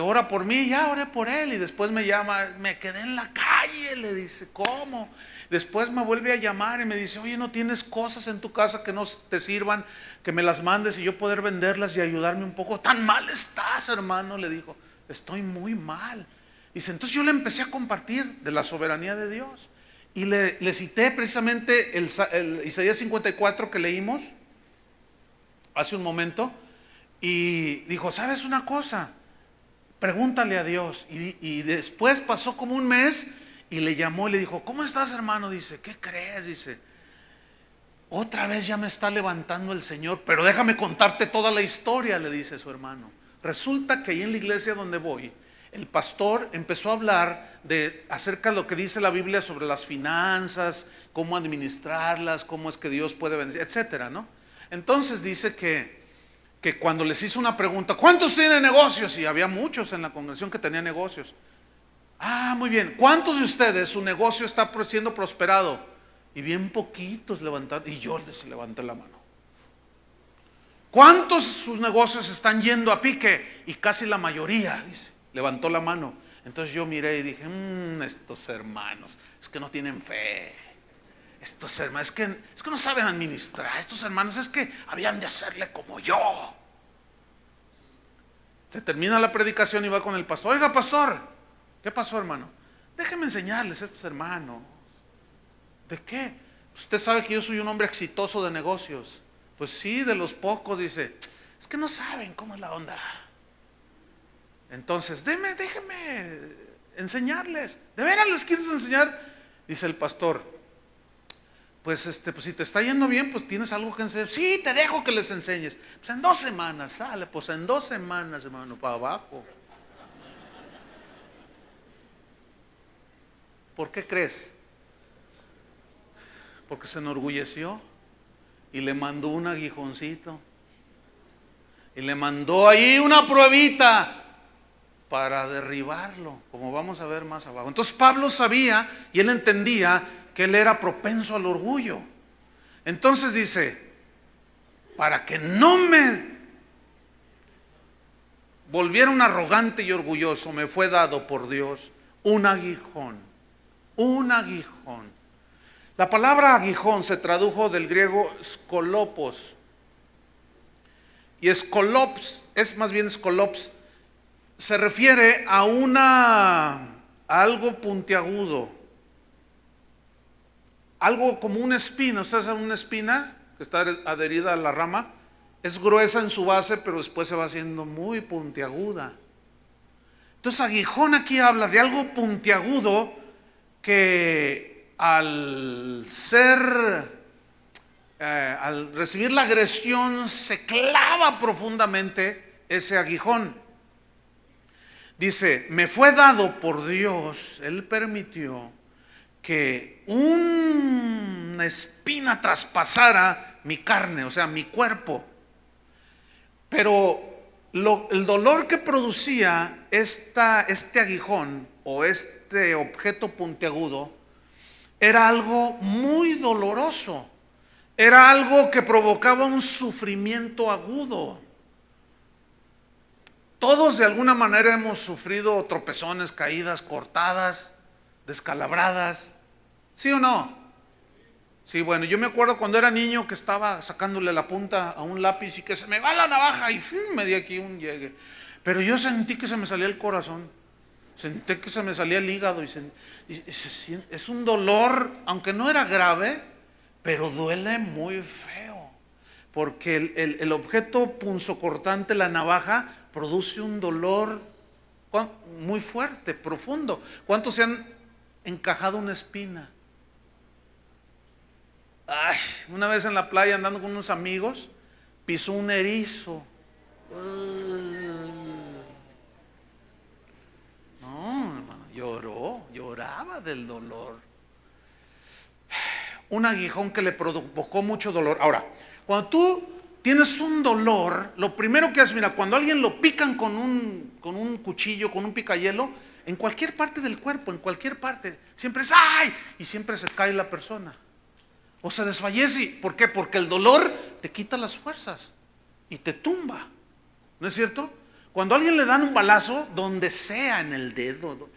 Ora por mí. Ya oré por él, y después me llama, me quedé en la calle, le dice, ¿cómo? Después me vuelve a llamar y me dice, oye, ¿no tienes cosas en tu casa que no te sirvan, que me las mandes y yo poder venderlas y ayudarme un poco? Tan mal estás, hermano, le dijo, estoy muy mal. Dice, entonces yo le empecé a compartir de la soberanía de Dios, y le cité precisamente el Isaías 54 que leímos hace un momento, y dijo, ¿sabes una cosa? Pregúntale a Dios. Y después pasó como un mes y le llamó y le dijo, ¿cómo estás, hermano? Dice, ¿qué crees? Dice, Otra vez ya me está levantando el Señor, pero déjame contarte toda la historia, le dice su hermano. Resulta que ahí en la iglesia donde voy, el pastor empezó a hablar acerca de lo que dice la Biblia sobre las finanzas, cómo administrarlas, cómo es que Dios puede bendecir, etcétera, ¿no? Entonces dice que cuando les hizo una pregunta, ¿cuántos tienen negocios? Y había muchos en la congregación que tenían negocios. Ah, muy bien. ¿Cuántos de ustedes su negocio está siendo prosperado? Y bien poquitos levantaron, y yo les levanté la mano. ¿Cuántos sus negocios están yendo a pique? Y casi la mayoría, dice, levantó la mano. Entonces yo miré y dije, estos hermanos, es que no tienen fe. Estos hermanos, es que no saben administrar. Estos hermanos, es que habían de hacerle como yo. Se termina la predicación y va con el pastor. Oiga, pastor, ¿qué pasó, hermano? Déjeme enseñarles a estos hermanos. ¿De qué? Usted sabe que yo soy un hombre exitoso de negocios. Pues sí, de los pocos, dice. Es que no saben cómo es la onda. Entonces, déjeme enseñarles. ¿De veras les quieres enseñar? Dice el pastor. Pues si te está yendo bien, pues tienes algo que enseñar. Sí, te dejo que les enseñes. Pues en 2 semanas, sale, pues en 2 semanas, hermano, para abajo. ¿Por qué crees? Porque se enorgulleció y le mandó un aguijoncito. Y le mandó ahí una pruebita para derribarlo, como vamos a ver más abajo. Entonces Pablo sabía y él entendía que él era propenso al orgullo. Entonces dice, para que no me volviera un arrogante y orgulloso, me fue dado por Dios un aguijón. Un aguijón. La palabra aguijón se tradujo del griego skolopos. Y skolops, es más bien skolops, se refiere a algo puntiagudo. Algo como una espina. ¿Ustedes saben una espina que está adherida a la rama? Es gruesa en su base, pero después se va haciendo muy puntiaguda. Entonces aguijón aquí habla de algo puntiagudo que al recibir la agresión se clava profundamente ese aguijón. Dice, me fue dado por Dios, Él permitió que una espina traspasara mi carne, o sea, mi cuerpo. Pero el dolor que producía este aguijón o este objeto puntiagudo era algo muy doloroso. Era algo que provocaba un sufrimiento agudo. Todos de alguna manera hemos sufrido tropezones, caídas, cortadas, descalabradas. ¿Sí o no? Sí, bueno, yo me acuerdo cuando era niño que estaba sacándole la punta a un lápiz y que se me va la navaja y me di aquí un llegue. Pero yo sentí que se me salía el corazón, sentí que se me salía el hígado es un dolor, aunque no era grave, pero duele muy feo. Porque el objeto punzocortante, la navaja, produce un dolor muy fuerte, profundo. ¿Cuántos se han encajado una espina? Ay, una vez en la playa andando con unos amigos, pisó un erizo. No, hermano, lloraba del dolor. Un aguijón que le provocó mucho dolor. Ahora, cuando tú tienes un dolor, lo primero que haces, mira, cuando a alguien lo pican con un cuchillo, con un picayelo, en cualquier parte del cuerpo, en cualquier parte, siempre es ¡ay! Y siempre se cae la persona. O se desfallece. ¿Por qué? Porque el dolor te quita las fuerzas y te tumba. ¿No es cierto? Cuando a alguien le dan un balazo, donde sea, en el dedo,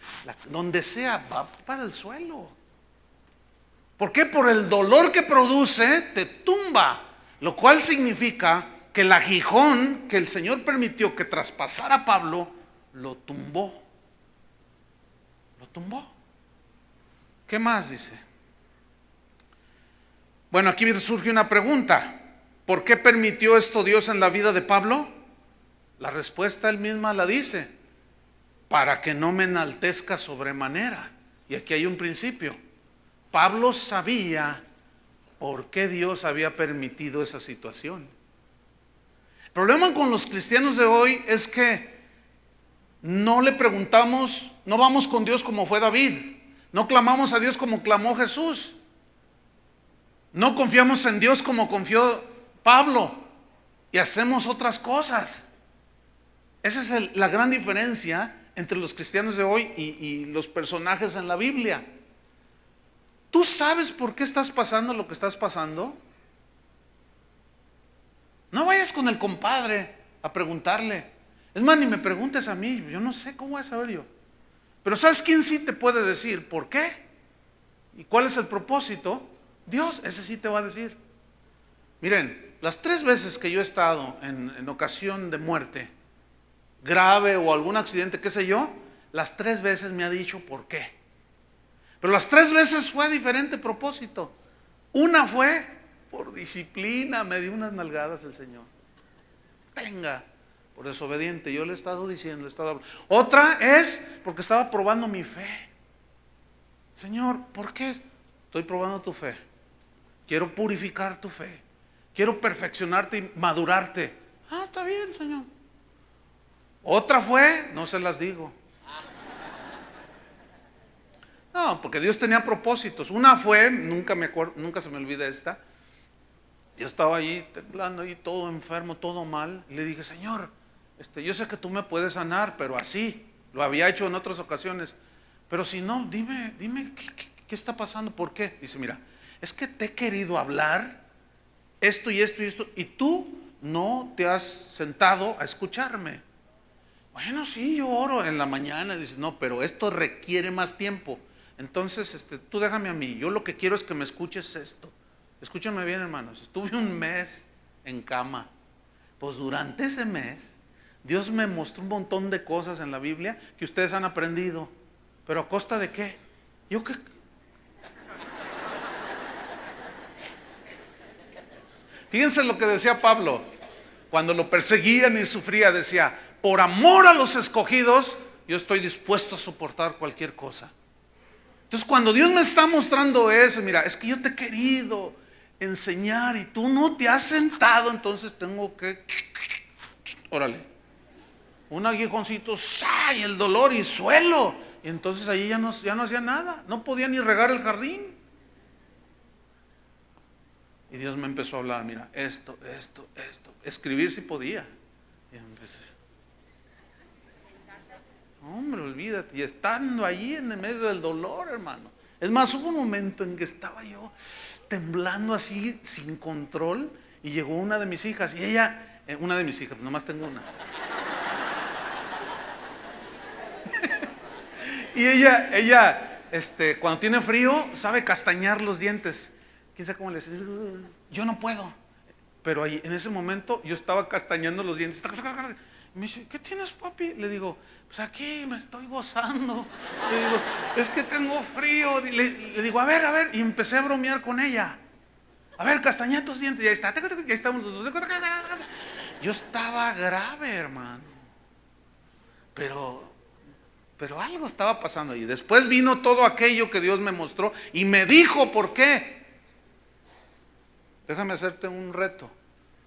donde sea, va para el suelo. ¿Por qué? Por el dolor que produce, te tumba. Lo cual significa que el aguijón que el Señor permitió que traspasara a Pablo, lo tumbó. Lo tumbó. ¿Qué más dice? Bueno, aquí surge una pregunta. ¿Por qué permitió esto Dios en la vida de Pablo? La respuesta él misma la dice. Para que no me enaltezca sobremanera. Y aquí hay un principio. Pablo sabía por qué Dios había permitido esa situación. El problema con los cristianos de hoy es que no le preguntamos, no vamos con Dios como fue David, no clamamos a Dios como clamó Jesús, no confiamos en Dios como confió Pablo y hacemos otras cosas. Esa es la gran diferencia entre los cristianos de hoy y los personajes en la Biblia. ¿Tú sabes por qué estás pasando lo que estás pasando? No vayas con el compadre a preguntarle. Es más, ni me preguntes a mí, yo no sé cómo voy a saber yo. Pero ¿sabes quién sí te puede decir por qué? ¿Y cuál es el propósito? Dios, ese sí te va a decir. Miren, las 3 veces que yo he estado en ocasión de muerte grave o algún accidente, qué sé yo, las 3 veces me ha dicho por qué. Pero las 3 veces fue a diferente propósito. Una fue por disciplina, me dio unas nalgadas el Señor. Tenga, por desobediente, yo le he estado diciendo, le he estado hablando. Otra es porque estaba probando mi fe. Señor, ¿por qué? Estoy probando tu fe. Quiero purificar tu fe. Quiero perfeccionarte y madurarte. Ah, está bien, Señor. Otra fue, no se las digo. No, porque Dios tenía propósitos. Una fue, nunca me acuerdo, nunca se me olvida esta. Yo estaba allí temblando, ahí todo enfermo, todo mal. Y le dije, Señor, yo sé que tú me puedes sanar, pero así. Lo había hecho en otras ocasiones. Pero si no, dime, ¿qué está pasando? ¿Por qué? Dice, mira, es que te he querido hablar esto y esto y esto, y tú no te has sentado a escucharme. Bueno, sí, yo oro en la mañana. Dice, no, pero esto requiere más tiempo. Entonces, tú déjame a mí. Yo lo que quiero es que me escuches esto. Escúchenme bien, hermanos. Estuve un mes en cama. Pues durante ese mes, Dios me mostró un montón de cosas en la Biblia que ustedes han aprendido. ¿Pero a costa de qué? Yo qué. Fíjense lo que decía Pablo. Cuando lo perseguían y sufría, decía, por amor a los escogidos, yo estoy dispuesto a soportar cualquier cosa. Entonces, cuando Dios me está mostrando eso, mira, es que yo te he querido enseñar y tú no te has sentado, entonces tengo que, órale, un aguijoncito, y el dolor y suelo. Y entonces ahí ya no hacía nada, no podía ni regar el jardín. Y Dios me empezó a hablar, mira, esto, escribir si podía. Y empecé, hombre, olvídate, y estando allí en el medio del dolor, hermano. Es más, hubo un momento en que estaba yo temblando así, sin control, y llegó una de mis hijas, y ella, nomás tengo una. Y ella, cuando tiene frío, sabe castañar los dientes. ¿Quién sabe cómo le dice? Yo no puedo. Pero ahí, en ese momento, yo estaba castañando los dientes. Me dice, ¿qué tienes, papi? Le digo, pues aquí me estoy gozando. Le digo, es que tengo frío. Le digo, a ver. Y empecé a bromear con ella. A ver, castaña tus dientes. Y ahí está. Ya estamos los dos. Yo estaba grave, hermano. Pero algo estaba pasando ahí. Después vino todo aquello que Dios me mostró y me dijo por qué. Déjame hacerte un reto.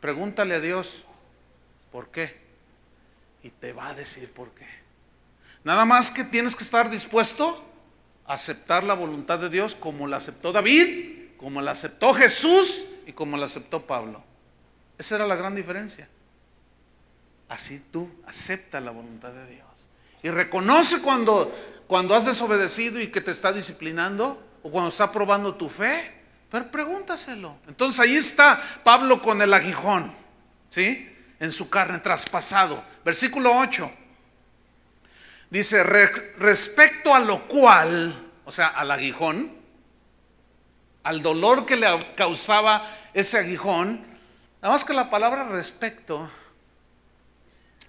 Pregúntale a Dios por qué. Y te va a decir por qué. Nada más que tienes que estar dispuesto a aceptar la voluntad de Dios como la aceptó David, como la aceptó Jesús y como la aceptó Pablo. Esa era la gran diferencia. Así tú acepta la voluntad de Dios. Y reconoce cuando has desobedecido y que te está disciplinando o cuando está probando tu fe. Pero pregúntaselo. Entonces ahí está Pablo con el aguijón, ¿sí? En su carne, traspasado. Versículo 8. Dice, respecto a lo cual, o sea, al aguijón, al dolor que le causaba ese aguijón, nada más que la palabra respecto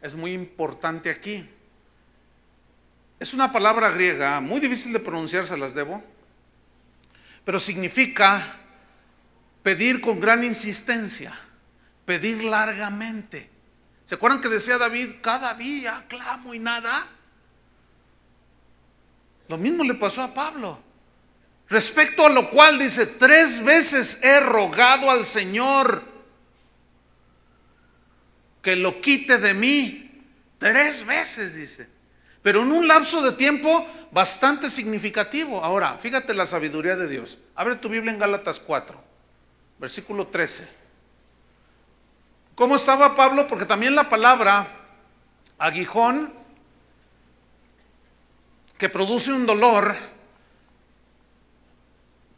es muy importante aquí. Es una palabra griega, muy difícil de pronunciar, se las debo, pero significa pedir con gran insistencia, pedir largamente. ¿Se acuerdan que decía David, cada día clamo y nada? Lo mismo le pasó a Pablo. Respecto a lo cual dice, 3 veces he rogado al Señor que lo quite de mí. 3 veces dice, pero en un lapso de tiempo bastante significativo. Ahora, fíjate la sabiduría de Dios. Abre tu Biblia en Gálatas 4, versículo 13. ¿Cómo estaba Pablo? Porque también la palabra aguijón, que produce un dolor,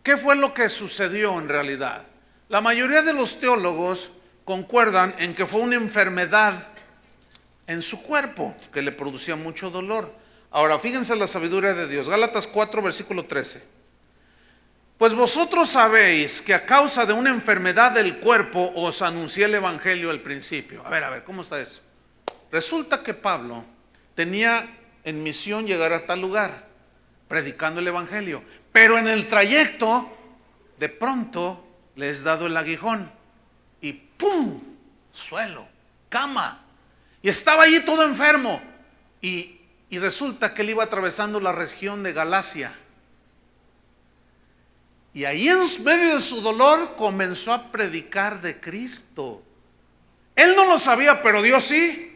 ¿qué fue lo que sucedió en realidad? La mayoría de los teólogos concuerdan en que fue una enfermedad en su cuerpo que le producía mucho dolor. Ahora, fíjense la sabiduría de Dios. Gálatas 4, versículo 13. Pues vosotros sabéis que a causa de una enfermedad del cuerpo os anuncié el evangelio al principio. A ver, ¿cómo está eso? Resulta que Pablo tenía en misión llegar a tal lugar, predicando el evangelio, pero en el trayecto, de pronto, le es dado el aguijón y ¡pum! Suelo, cama. Y estaba allí todo enfermo. Y resulta que él iba atravesando la región de Galacia. Y ahí en medio de su dolor comenzó a predicar de Cristo. Él no lo sabía, pero Dios sí.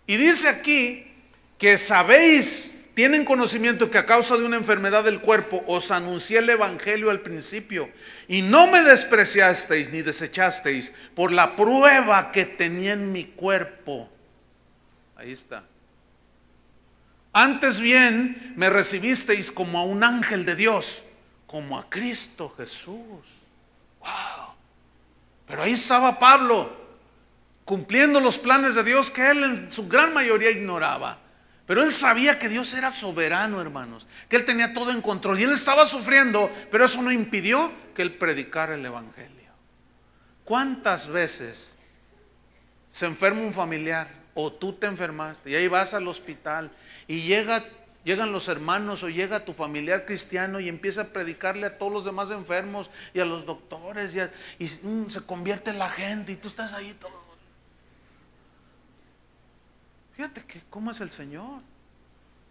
Y dice aquí que sabéis, tienen conocimiento que a causa de una enfermedad del cuerpo os anuncié el evangelio al principio y no me despreciasteis ni desechasteis por la prueba que tenía en mi cuerpo. Ahí está. Antes bien me recibisteis como a un ángel de Dios, como a Cristo Jesús. Wow. Pero ahí estaba Pablo, cumpliendo los planes de Dios que él en su gran mayoría ignoraba. Pero él sabía que Dios era soberano, hermanos, que él tenía todo en control y él estaba sufriendo, pero eso no impidió que él predicara el evangelio. ¿Cuántas veces se enferma un familiar o tú te enfermaste y ahí vas al hospital y llegan los hermanos o llega tu familiar cristiano y empieza a predicarle a todos los demás enfermos y a los doctores y se convierte la gente y tú estás ahí todo? Fíjate que cómo es el Señor.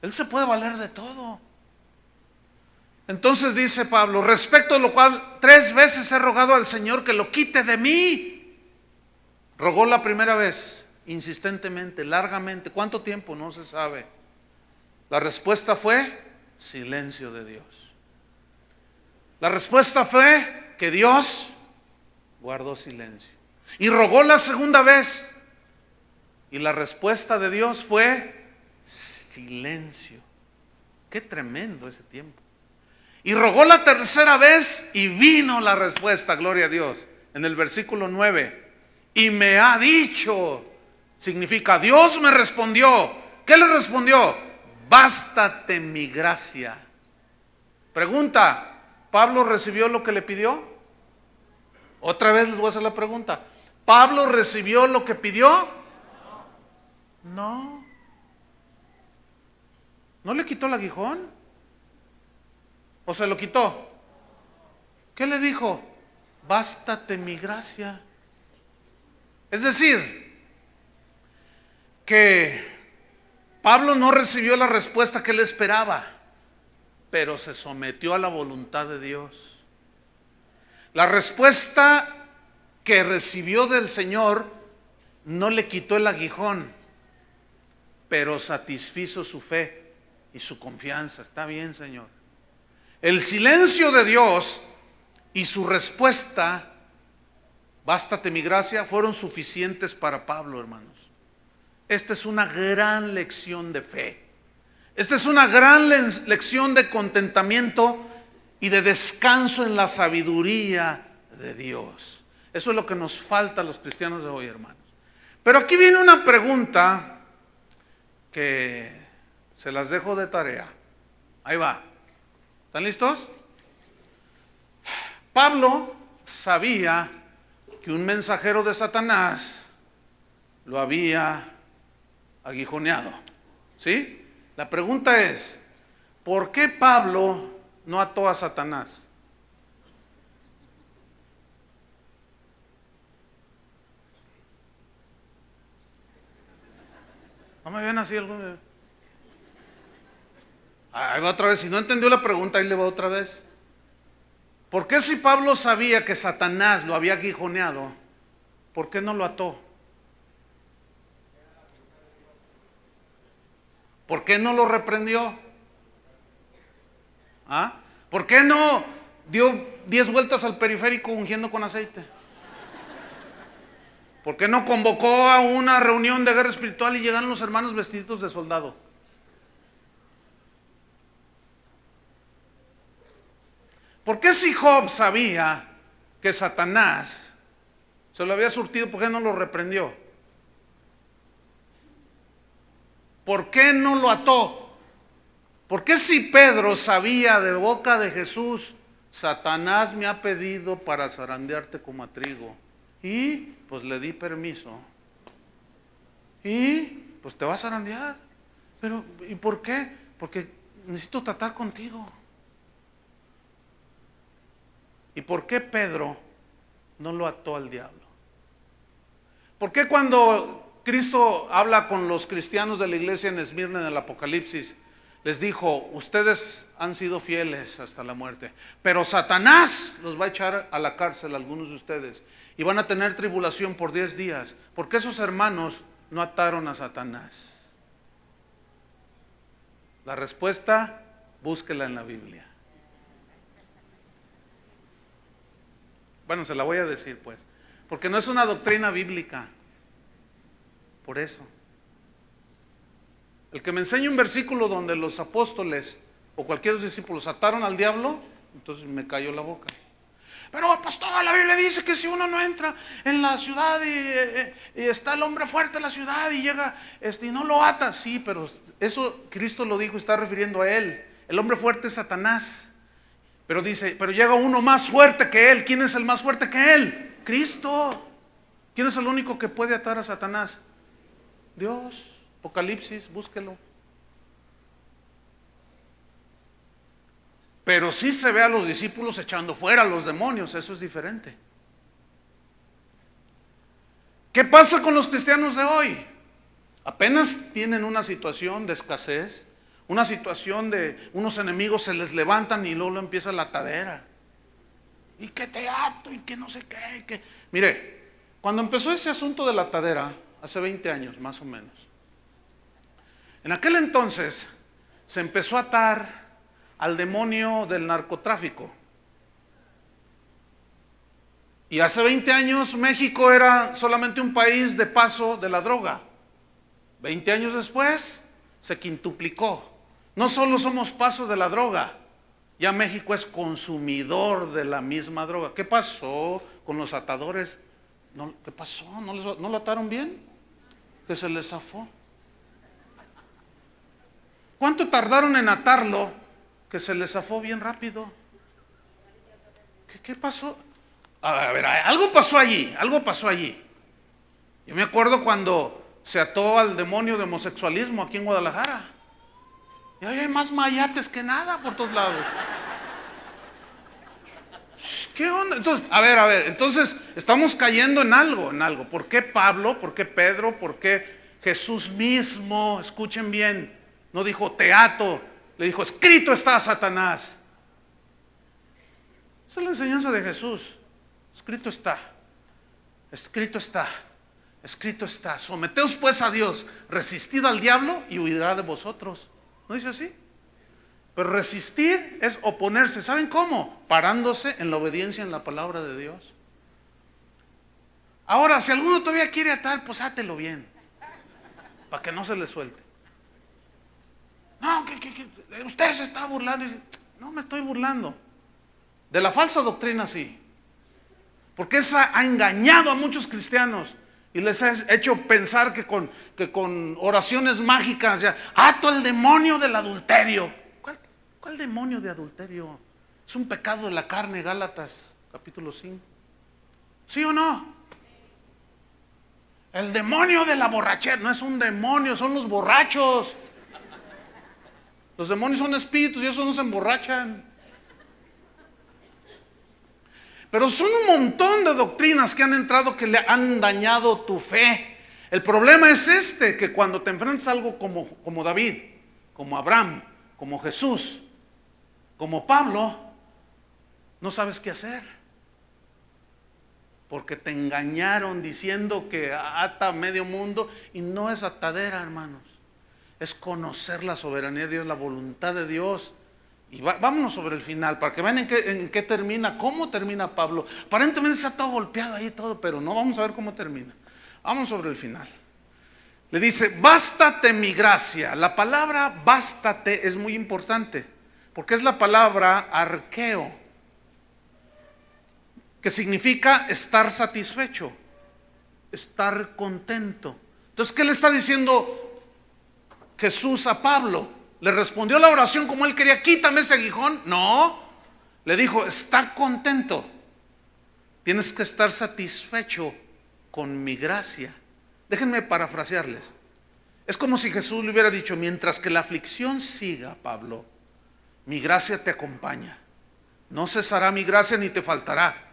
Él se puede valer de todo. Entonces dice Pablo, respecto a lo cual 3 veces he rogado al Señor que lo quite de mí. Rogó la primera vez, insistentemente, largamente. ¿Cuánto tiempo? No se sabe. La respuesta fue silencio de Dios. La respuesta fue que Dios guardó silencio. Y rogó la segunda vez. Y la respuesta de Dios fue silencio. Qué tremendo ese tiempo. Y rogó la tercera vez y vino la respuesta, gloria a Dios. En el versículo 9. Y me ha dicho, significa Dios me respondió. ¿Qué le respondió? Bástate mi gracia. Pregunta, ¿Pablo recibió lo que le pidió? Otra vez les voy a hacer la pregunta. ¿Pablo recibió lo que pidió? No. ¿No le quitó el aguijón? ¿O se lo quitó? ¿Qué le dijo? Bástate mi gracia. Es decir, que Pablo no recibió la respuesta que él esperaba, pero se sometió a la voluntad de Dios. La respuesta que recibió del Señor no le quitó el aguijón, pero satisfizo su fe y su confianza. Está bien, Señor. El silencio de Dios y su respuesta, bástate mi gracia, fueron suficientes para Pablo, hermanos. Esta es una gran lección de fe. Esta es una gran lección de contentamiento y de descanso en la sabiduría de Dios. Eso es lo que nos falta a los cristianos de hoy, hermanos. Pero aquí viene una pregunta que se las dejo de tarea. Ahí va. ¿Están listos? Pablo sabía que un mensajero de Satanás lo había aguijoneado. ¿Sí? La pregunta es, ¿por qué Pablo no ató a Satanás? ¿No me ven así algún? Ahí va otra vez. Si no entendió la pregunta, ahí le va otra vez. ¿Por qué si Pablo sabía que Satanás lo había aguijoneado, por qué no lo ató? ¿Por qué no lo reprendió? ¿Ah? ¿Por qué no dio 10 vueltas al periférico ungiendo con aceite? ¿Por qué no convocó a una reunión de guerra espiritual y llegaron los hermanos vestiditos de soldado? ¿Por qué si Job sabía que Satanás se lo había surtido, por qué no lo reprendió? ¿Por qué no lo ató? ¿Por qué si Pedro sabía de boca de Jesús, Satanás me ha pedido para zarandearte como a trigo? Y pues le di permiso. Y pues te va a zarandear. Pero, ¿y por qué? Porque necesito tratar contigo. ¿Y por qué Pedro no lo ató al diablo? ¿Por qué cuando Cristo habla con los cristianos de la iglesia en Esmirna en el Apocalipsis, les dijo, ustedes han sido fieles hasta la muerte, pero Satanás los va a echar a la cárcel a algunos de ustedes y van a tener tribulación por 10 días? ¿Por qué esos hermanos no ataron a Satanás? La respuesta, búsquela en la Biblia. Bueno, se la voy a decir pues, porque no es una doctrina bíblica. Por eso. El que me enseñe un versículo donde los apóstoles o cualquier discípulos ataron al diablo, entonces me cayó la boca. Pero pastor, la Biblia dice que si uno no entra en la ciudad y está el hombre fuerte en la ciudad y llega y no lo ata. Sí, pero eso Cristo lo dijo y está refiriendo a él. El hombre fuerte es Satanás. Pero dice, pero llega uno más fuerte que él. ¿Quién es el más fuerte que él? Cristo. ¿Quién es el único que puede atar a Satanás? Dios. Apocalipsis, búsquelo. Pero sí se ve a los discípulos echando fuera a los demonios, eso es diferente. ¿Qué pasa con los cristianos de hoy? Apenas tienen una situación de escasez, una situación de unos enemigos se les levantan y luego empieza la atadera. Y que te ato y que no sé qué, que... Mire, cuando empezó ese asunto de la atadera, hace 20 años más o menos, en aquel entonces se empezó a atar al demonio del narcotráfico. Y hace 20 años México era solamente un país de paso de la droga. 20 años después se quintuplicó. No solo somos paso de la droga, ya México es consumidor de la misma droga. ¿Qué pasó con los atadores? ¿Qué pasó? ¿No lo ataron bien? ¿Que se les zafó? ¿Cuánto tardaron en atarlo? Que se les zafó bien rápido. ¿Qué pasó? A ver, algo pasó allí, algo pasó allí. Yo me acuerdo cuando se ató al demonio de homosexualismo aquí en Guadalajara. Y ahí hay más mayates que nada por todos lados. ¿Qué onda? Entonces, a ver, entonces estamos cayendo en algo. ¿Por qué Pablo? ¿Por qué Pedro? ¿Por qué Jesús mismo? Escuchen bien, no dijo te ato, le dijo escrito está, Satanás. Esa es la enseñanza de Jesús. Escrito está, escrito está, escrito está. Someteos pues a Dios, resistid al diablo y huirá de vosotros. ¿No dice así? Pero resistir es oponerse. ¿Saben cómo? Parándose en la obediencia en la palabra de Dios. Ahora, si alguno todavía quiere atar, pues átelo bien, para que no se le suelte. No, que usted se está burlando. No me estoy burlando. De la falsa doctrina sí. Porque esa ha engañado a muchos cristianos y les ha hecho pensar que con oraciones mágicas ya ato el demonio del adulterio. ¿Cuál demonio de adulterio? Es un pecado de la carne, Gálatas capítulo 5. ¿Sí o no? El demonio de la borrachera no es un demonio, son los borrachos. Los demonios son espíritus y esos no se emborrachan. Pero son un montón de doctrinas que han entrado que le han dañado tu fe. El problema es que cuando te enfrentas a algo como David, como Abraham, como Jesús, como Pablo, no sabes qué hacer. Porque te engañaron diciendo que ata medio mundo, y no es atadera, hermanos. Es conocer la soberanía de Dios, la voluntad de Dios. Y vámonos sobre el final, para que vean en qué termina, cómo termina Pablo. Aparentemente está todo golpeado ahí, todo, pero no, vamos a ver cómo termina. Vamos sobre el final. Le dice, bástate mi gracia. La palabra bástate es muy importante, porque es la palabra arqueo, que significa estar satisfecho, estar contento. Entonces, ¿qué le está diciendo Jesús a Pablo? ¿Le respondió la oración como él quería? Quítame ese aguijón. No, le dijo, está contento. Tienes que estar satisfecho con mi gracia. Déjenme parafrasearles. Es como si Jesús le hubiera dicho, mientras que la aflicción siga, Pablo, mi gracia te acompaña. No cesará mi gracia ni te faltará.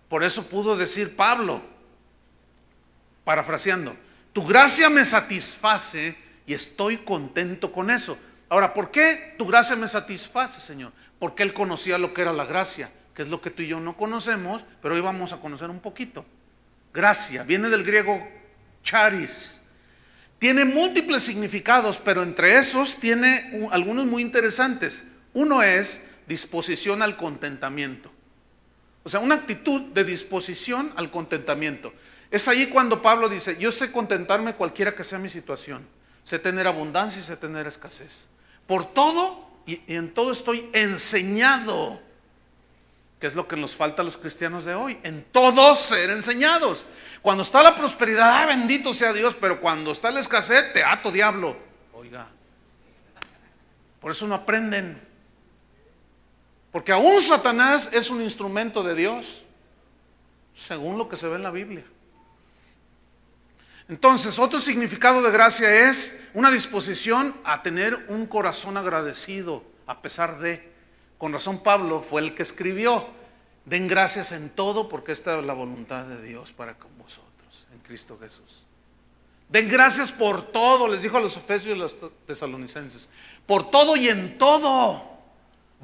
Por eso pudo decir Pablo, parafraseando, tu gracia me satisface y estoy contento con eso. Ahora, ¿por qué tu gracia me satisface, Señor? Porque Él conocía lo que era la gracia, que es lo que tú y yo no conocemos, pero hoy vamos a conocer un poquito. Gracia, viene del griego charis. Tiene múltiples significados, pero entre esos tiene algunos muy interesantes. Uno es disposición al contentamiento. O sea, una actitud de disposición al contentamiento. Es ahí cuando Pablo dice, yo sé contentarme cualquiera que sea mi situación. Sé tener abundancia y sé tener escasez. Por todo y en todo estoy enseñado. Que es lo que nos falta a los cristianos de hoy. En todo ser enseñados. Cuando está la prosperidad, bendito sea Dios. Pero cuando está la escasez, te ato, diablo. Oiga, por eso no aprenden. Porque aún Satanás es un instrumento de Dios, según lo que se ve en la Biblia. Entonces, otro significado de gracia es una disposición a tener un corazón agradecido, a pesar de. Con razón Pablo fue el que escribió, den gracias en todo, porque esta es la voluntad de Dios para con vosotros, en Cristo Jesús. Den gracias por todo, les dijo a los efesios y a los tesalonicenses, por todo y en todo.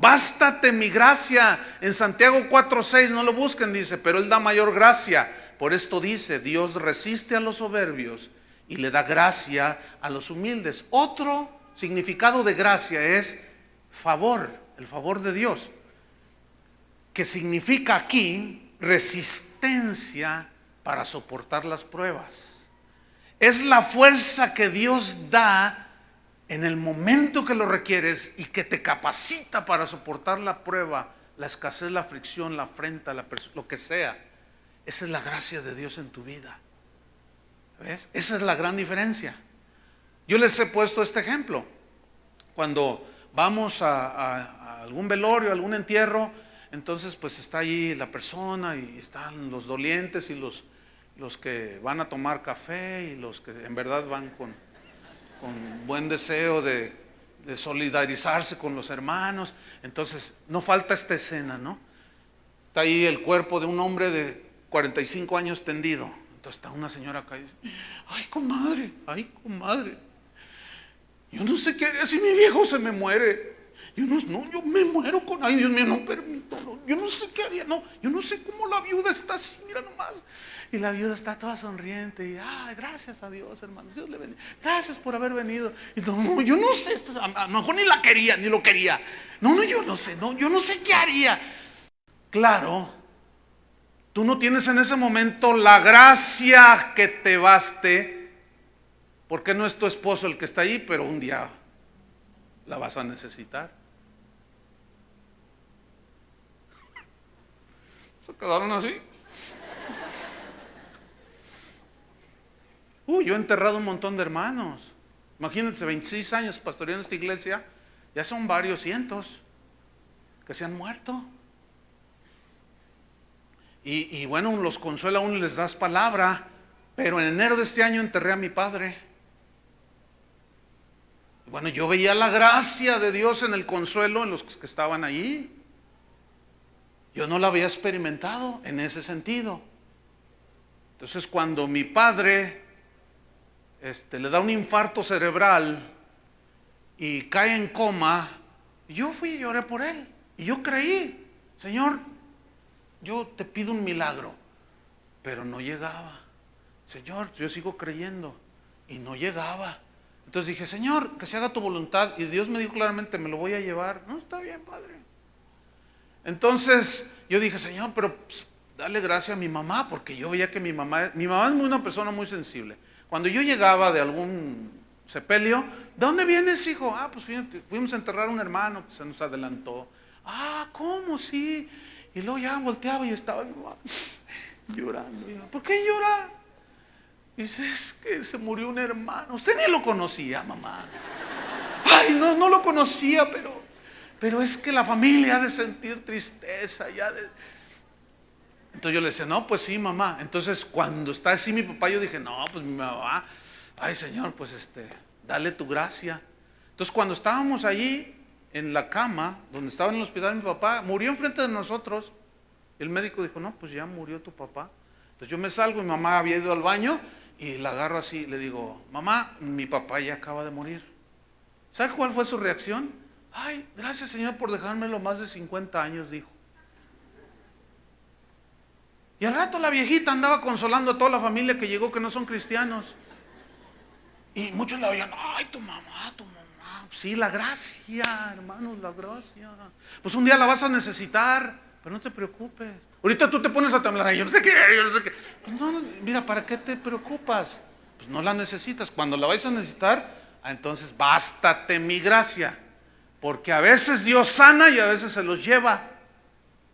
Bástate mi gracia. En Santiago 4:6, no lo busquen, dice, pero Él da mayor gracia. Por esto dice, Dios resiste a los soberbios y le da gracia a los humildes. Otro significado de gracia es favor, el favor de Dios, que significa aquí resistencia para soportar las pruebas. Es la fuerza que Dios da en el momento que lo requieres y que te capacita para soportar la prueba, la escasez, la aflicción, la afrenta, lo que sea. Esa es la gracia de Dios en tu vida. ¿Ves? Esa es la gran diferencia. Yo les he puesto este ejemplo. Cuando vamos a algún velorio, algún entierro, entonces pues está ahí la persona y están los dolientes y los que van a tomar café y los que en verdad van con buen deseo de solidarizarse con los hermanos. Entonces no falta esta escena, ¿no? Está ahí el cuerpo de un hombre de 45 años tendido. Entonces está una señora acá y dice, ay comadre, yo no sé qué haría si mi viejo se me muere. Yo me muero con, ay Dios mío, no permito, no, yo no sé qué haría, no, yo no sé cómo la viuda está así, mira nomás. Y la viuda está toda sonriente y, ay, gracias a Dios, hermanos, Dios le bendiga, gracias por haber venido. Y no, yo no sé, a lo mejor ni la quería, ni lo quería. No, yo no sé, no, yo no sé qué haría. Claro, tú no tienes en ese momento la gracia que te baste, porque no es tu esposo el que está ahí, pero un día la vas a necesitar. Se quedaron así. Yo he enterrado un montón de hermanos. Imagínense, 26 años pastoreando esta iglesia, ya son varios cientos que se han muerto. Y bueno, los consuela uno y les das palabra, pero en enero de este año enterré a mi padre. Y bueno, yo veía la gracia de Dios en el consuelo en los que estaban allí. Yo no la había experimentado en ese sentido. Entonces, cuando mi padre le da un infarto cerebral, y cae en coma. Yo fui y lloré por él. Y yo creí, Señor, yo te pido un milagro. Pero no llegaba. Señor, yo sigo creyendo. Y no llegaba. Entonces dije, Señor, que se haga tu voluntad. Y Dios me dijo claramente, me lo voy a llevar. No, está bien, Padre. Entonces yo dije, Señor, pero pues, dale gracias a mi mamá, porque yo veía que mi mamá es una persona muy sensible. Cuando yo llegaba de algún sepelio, ¿de dónde vienes, hijo? Ah, pues fuimos a enterrar a un hermano que se nos adelantó. Ah, ¿cómo? Sí. Y luego ya volteaba y estaba mi mamá llorando. ¿Por qué llora? Dice, es que se murió un hermano. Usted ni lo conocía, mamá. Ay, no lo conocía, pero es que la familia ha de sentir tristeza. Entonces yo le decía, no, pues sí, mamá. Entonces cuando está así mi papá, yo dije, no, pues mi mamá, ay, Señor, pues dale tu gracia. Entonces cuando estábamos allí en la cama, donde estaba en el hospital mi papá, murió enfrente de nosotros. El médico dijo, no, pues ya murió tu papá. Entonces yo me salgo, mi mamá había ido al baño y la agarro así, le digo, mamá, mi papá ya acaba de morir. ¿Sabe cuál fue su reacción? Ay, gracias, Señor, por dejármelo más de 50 años, dijo. Y al rato la viejita andaba consolando a toda la familia que llegó, que no son cristianos. Y muchos la oían, ay, tu mamá. Sí, la gracia, hermanos, la gracia. Pues un día la vas a necesitar, pero no te preocupes. Ahorita tú te pones a temblar, yo no sé qué. Pues no, mira, ¿para qué te preocupas? Pues no la necesitas. Cuando la vais a necesitar, entonces bástate mi gracia. Porque a veces Dios sana y a veces se los lleva.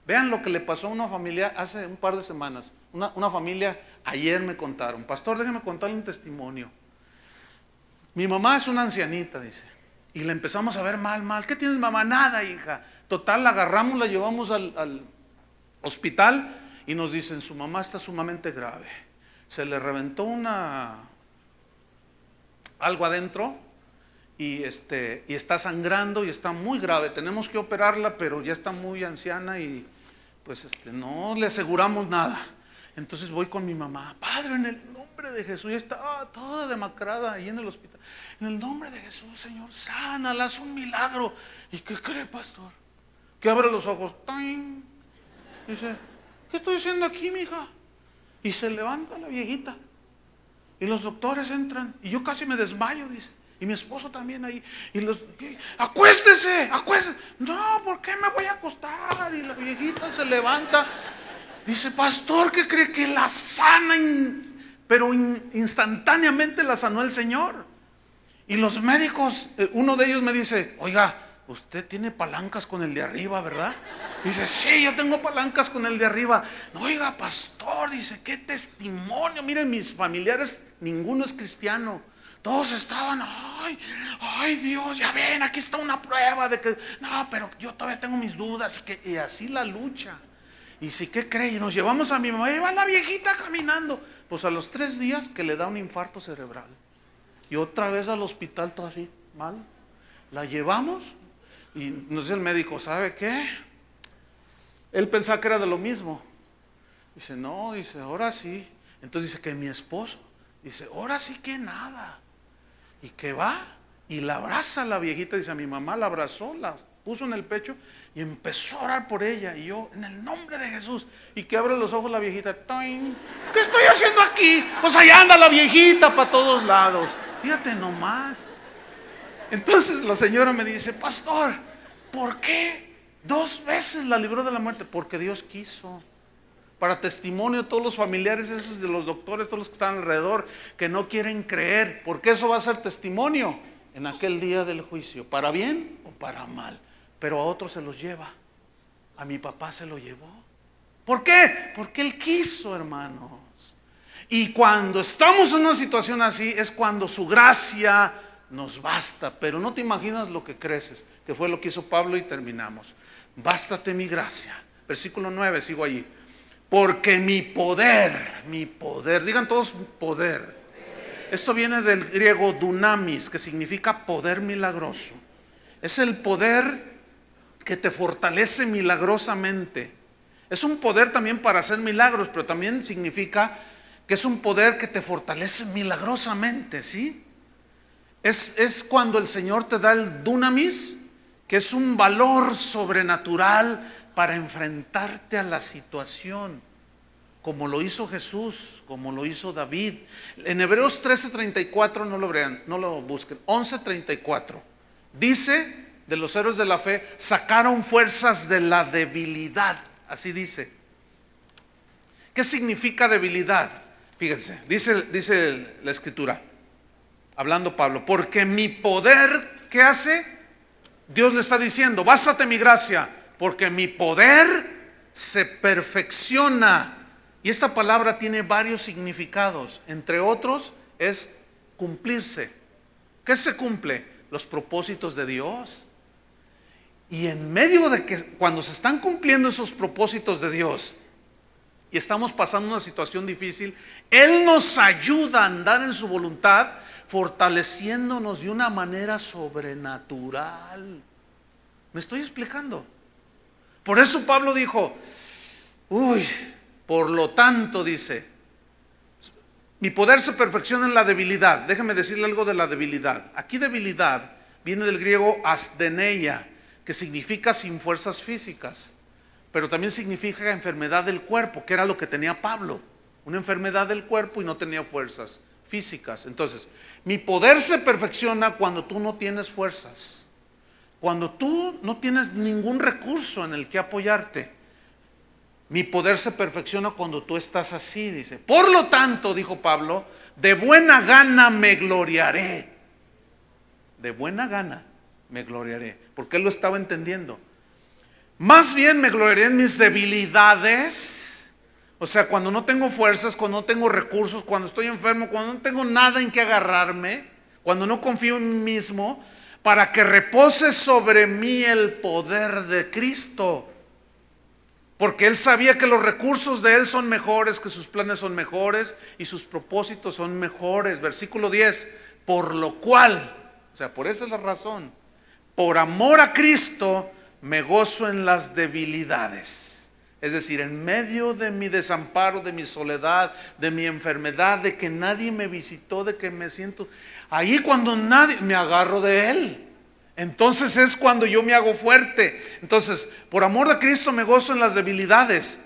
Vean lo que le pasó a una familia hace un par de semanas. Una familia, ayer me contaron, pastor, déjeme contarle un testimonio. Mi mamá es una ancianita, dice, y la empezamos a ver mal. ¿Qué tienes, mamá? Nada, hija. Total, la agarramos, la llevamos al hospital y nos dicen, su mamá está sumamente grave. Se le reventó algo adentro y está sangrando y está muy grave. Tenemos que operarla, pero ya está muy anciana y pues no le aseguramos nada. Entonces voy con mi mamá, Padre, en el nombre de Jesús, ya está toda demacrada ahí en el hospital. En el nombre de Jesús, Señor, sánala, haz un milagro. ¿Y qué cree, pastor? Que abre los ojos, ¡ting! Dice, ¿qué estoy haciendo aquí, mija? Y se levanta la viejita. Y los doctores entran. Y yo casi me desmayo, dice. Y mi esposo también ahí. Y acuéstese. No, ¿por qué me voy a acostar? Y la viejita se levanta. Dice, pastor, ¿qué cree? Que la sana, pero instantáneamente la sanó el Señor. Y los médicos, uno de ellos me dice, oiga, usted tiene palancas con el de arriba, ¿verdad? Dice, sí, yo tengo palancas con el de arriba. No, oiga, pastor, dice, qué testimonio. Miren, mis familiares, ninguno es cristiano. Todos estaban, ay Dios, ya ven, aquí está una prueba de que, no, pero yo todavía tengo mis dudas. Y así la lucha. Y si, ¿qué cree? Y nos llevamos a mi mamá, y va la viejita caminando. Pues a los 3 días que le da un infarto cerebral. Y otra vez al hospital, todo así, mal. La llevamos y nos dice el médico, ¿sabe qué? Él pensaba que era de lo mismo. Dice, no, dice, ahora sí. Entonces dice que mi esposo, dice, ahora sí que nada. Y que va y la abraza a la viejita, dice, a mi mamá la abrazó, la puso en el pecho y empezó a orar por ella. Y yo, en el nombre de Jesús. Y que abre los ojos la viejita, ¡toing! ¿Qué estoy haciendo aquí? Pues allá anda la viejita para todos lados. Fíjate nomás. Entonces la señora me dice, pastor, ¿por qué 2 veces la libró de la muerte? Porque Dios quiso. Para testimonio de todos los familiares esos de los doctores, todos los que están alrededor, que no quieren creer, porque eso va a ser testimonio en aquel día del juicio, para bien o para mal. Pero a otros se los lleva. A mi papá se lo llevó. ¿Por qué? Porque Él quiso, hermanos. Y cuando estamos en una situación así, es cuando su gracia nos basta. Pero no te imaginas lo que creces, que fue lo que hizo Pablo y terminamos. Bástate mi gracia. Versículo 9, sigo allí. Porque mi poder, digan todos poder. Esto viene del griego dunamis, que significa poder milagroso. Es el poder que te fortalece milagrosamente. Es un poder también para hacer milagros, pero también significa que es un poder que te fortalece milagrosamente, ¿sí? Es cuando el Señor te da el dunamis, que es un valor sobrenatural para enfrentarte a la situación, como lo hizo Jesús, como lo hizo David. En Hebreos 13:34, no lo vean, no lo busquen, 11:34, dice de los héroes de la fe: sacaron fuerzas de la debilidad. Así dice. ¿Qué significa debilidad? Fíjense, dice la escritura, hablando Pablo: porque mi poder, ¿qué hace? Dios le está diciendo: bástate mi gracia, porque mi poder se perfecciona. Y esta palabra tiene varios significados, entre otros es cumplirse. ¿Qué se cumple? Los propósitos de Dios. Y en medio de que cuando se están cumpliendo esos propósitos de Dios y estamos pasando una situación difícil, Él nos ayuda a andar en su voluntad, fortaleciéndonos de una manera sobrenatural. ¿Me estoy explicando? Por eso Pablo dijo: por lo tanto, dice, mi poder se perfecciona en la debilidad. Déjeme decirle algo de la debilidad. Aquí debilidad viene del griego astheneia, que significa sin fuerzas físicas, pero también significa enfermedad del cuerpo, que era lo que tenía Pablo, una enfermedad del cuerpo y no tenía fuerzas físicas. Entonces, mi poder se perfecciona cuando tú no tienes fuerzas, cuando tú no tienes ningún recurso en el que apoyarte. Mi poder se perfecciona cuando tú estás así, dice. Por lo tanto, dijo Pablo, de buena gana me gloriaré. De buena gana me gloriaré, porque él lo estaba entendiendo. Más bien me gloriaré en mis debilidades. O sea, cuando no tengo fuerzas, cuando no tengo recursos, cuando estoy enfermo, cuando no tengo nada en que agarrarme, cuando no confío en mí mismo, para que repose sobre mí el poder de Cristo. Porque él sabía que los recursos de él son mejores, que sus planes son mejores y sus propósitos son mejores. Versículo 10, por lo cual, o sea, por esa es la razón, por amor a Cristo me gozo en las debilidades. Es decir, en medio de mi desamparo, de mi soledad, de mi enfermedad, de que nadie me visitó, de que me siento ahí, cuando nadie, me agarro de él. Entonces es cuando yo me hago fuerte. Entonces, por amor de Cristo me gozo en las debilidades,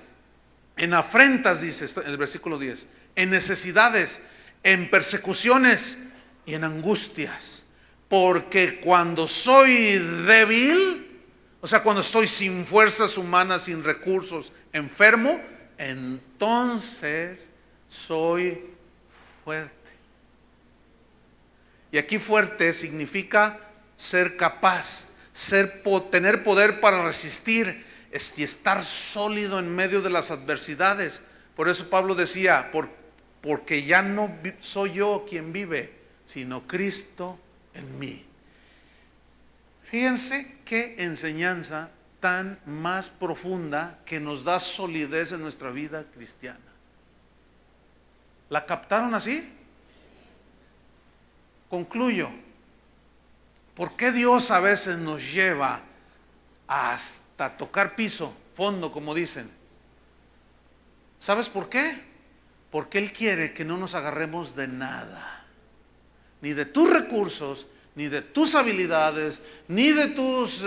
en afrentas, dice en el versículo 10, en necesidades, en persecuciones y en angustias. Porque cuando soy débil, o sea, cuando estoy sin fuerzas humanas, sin recursos, enfermo, entonces soy fuerte. Y aquí fuerte significa ser capaz, tener poder para resistir y estar sólido en medio de las adversidades. Por eso Pablo decía: porque ya no soy yo quien vive, sino Cristo en mí. Fíjense qué enseñanza tan más profunda, que nos da solidez en nuestra vida cristiana. ¿La captaron así? Concluyo. ¿Por qué Dios a veces nos lleva hasta tocar piso, fondo, como dicen? ¿Sabes por qué? Porque Él quiere que no nos agarremos de nada, ni de tus recursos, ni de tus habilidades, ni de tus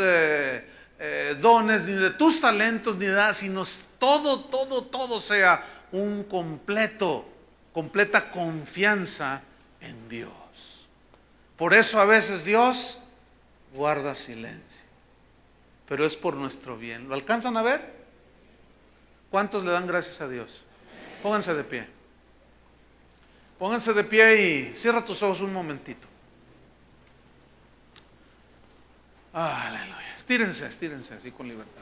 dones, ni de tus talentos, ni de nada, sino todo sea un completa confianza en Dios. Por eso a veces Dios guarda silencio, pero es por nuestro bien. ¿Lo alcanzan a ver? ¿Cuántos le dan gracias a Dios? Pónganse de pie. Pónganse de pie y cierra tus ojos un momentito. Aleluya. Estírense así con libertad.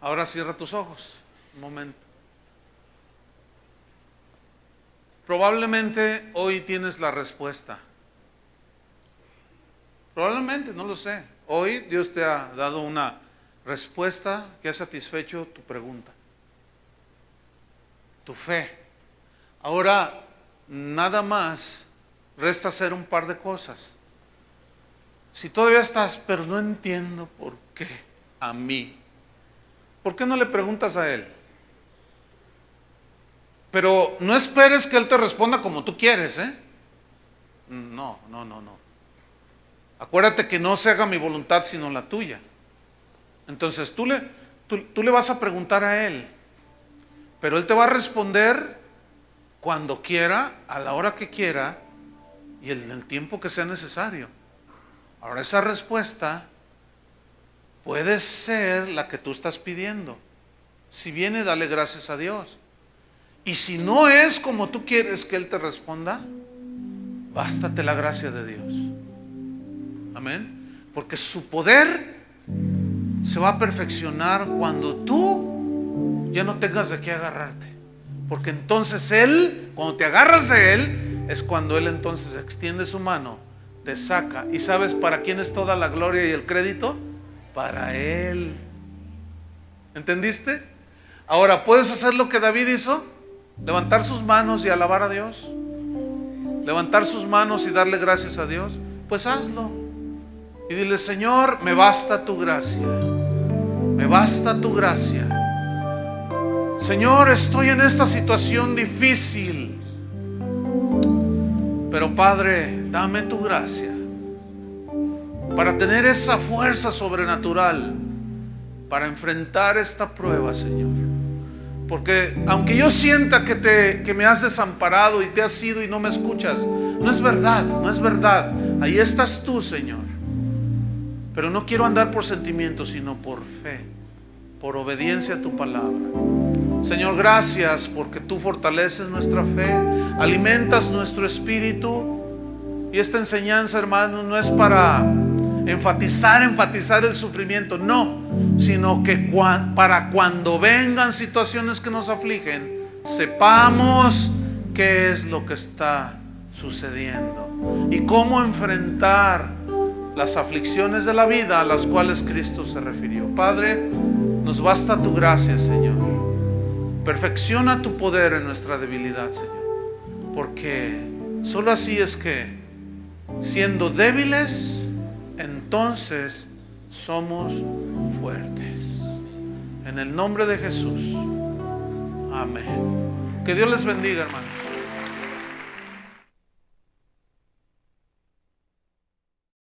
Ahora cierra tus ojos un momento. Probablemente hoy tienes la respuesta. Probablemente, no lo sé. Hoy Dios te ha dado una respuesta que ha satisfecho tu pregunta, tu fe. Ahora nada más resta hacer un par de cosas. Si todavía estás, pero no entiendo por qué a mí, ¿por qué no le preguntas a Él? Pero no esperes que Él te responda como tú quieres, ¿eh? No. Acuérdate que no se haga mi voluntad sino la tuya. Entonces tú le vas a preguntar a Él, pero Él te va a responder cuando quiera, a la hora que quiera y en el tiempo que sea necesario. Ahora esa respuesta puede ser la que tú estás pidiendo. Si viene, dale gracias a Dios. Y si no es como tú quieres que Él te responda, bástate la gracia de Dios. Amén. Porque su poder se va a perfeccionar cuando tú ya no tengas de qué agarrarte. Porque entonces Él, cuando te agarras de Él, es cuando Él entonces extiende su mano, te saca. ¿Y sabes para quién es toda la gloria y el crédito? Para Él. ¿Entendiste? Ahora, ¿puedes hacer lo que David hizo? Levantar sus manos y alabar a Dios. Levantar sus manos y darle gracias a Dios. Pues hazlo. Y dile: Señor, me basta tu gracia. Me basta tu gracia. Señor, estoy en esta situación difícil, pero Padre, dame tu gracia para tener esa fuerza sobrenatural para enfrentar esta prueba, Señor. Porque aunque yo sienta que me has desamparado y te has ido y no me escuchas, no es verdad, no es verdad. Ahí estás tú, Señor. Pero no quiero andar por sentimientos, sino por fe, por obediencia a tu palabra. Señor, gracias porque tú fortaleces nuestra fe, alimentas nuestro espíritu. Y esta enseñanza, hermano, no es para enfatizar el sufrimiento, no, sino que para cuando vengan situaciones que nos afligen, sepamos qué es lo que está sucediendo y cómo enfrentar las aflicciones de la vida a las cuales Cristo se refirió. Padre, nos basta tu gracia, Señor. Perfecciona tu poder en nuestra debilidad, Señor, porque solo así es que, siendo débiles, entonces somos fuertes. En el nombre de Jesús. Amén. Que Dios les bendiga, hermanos.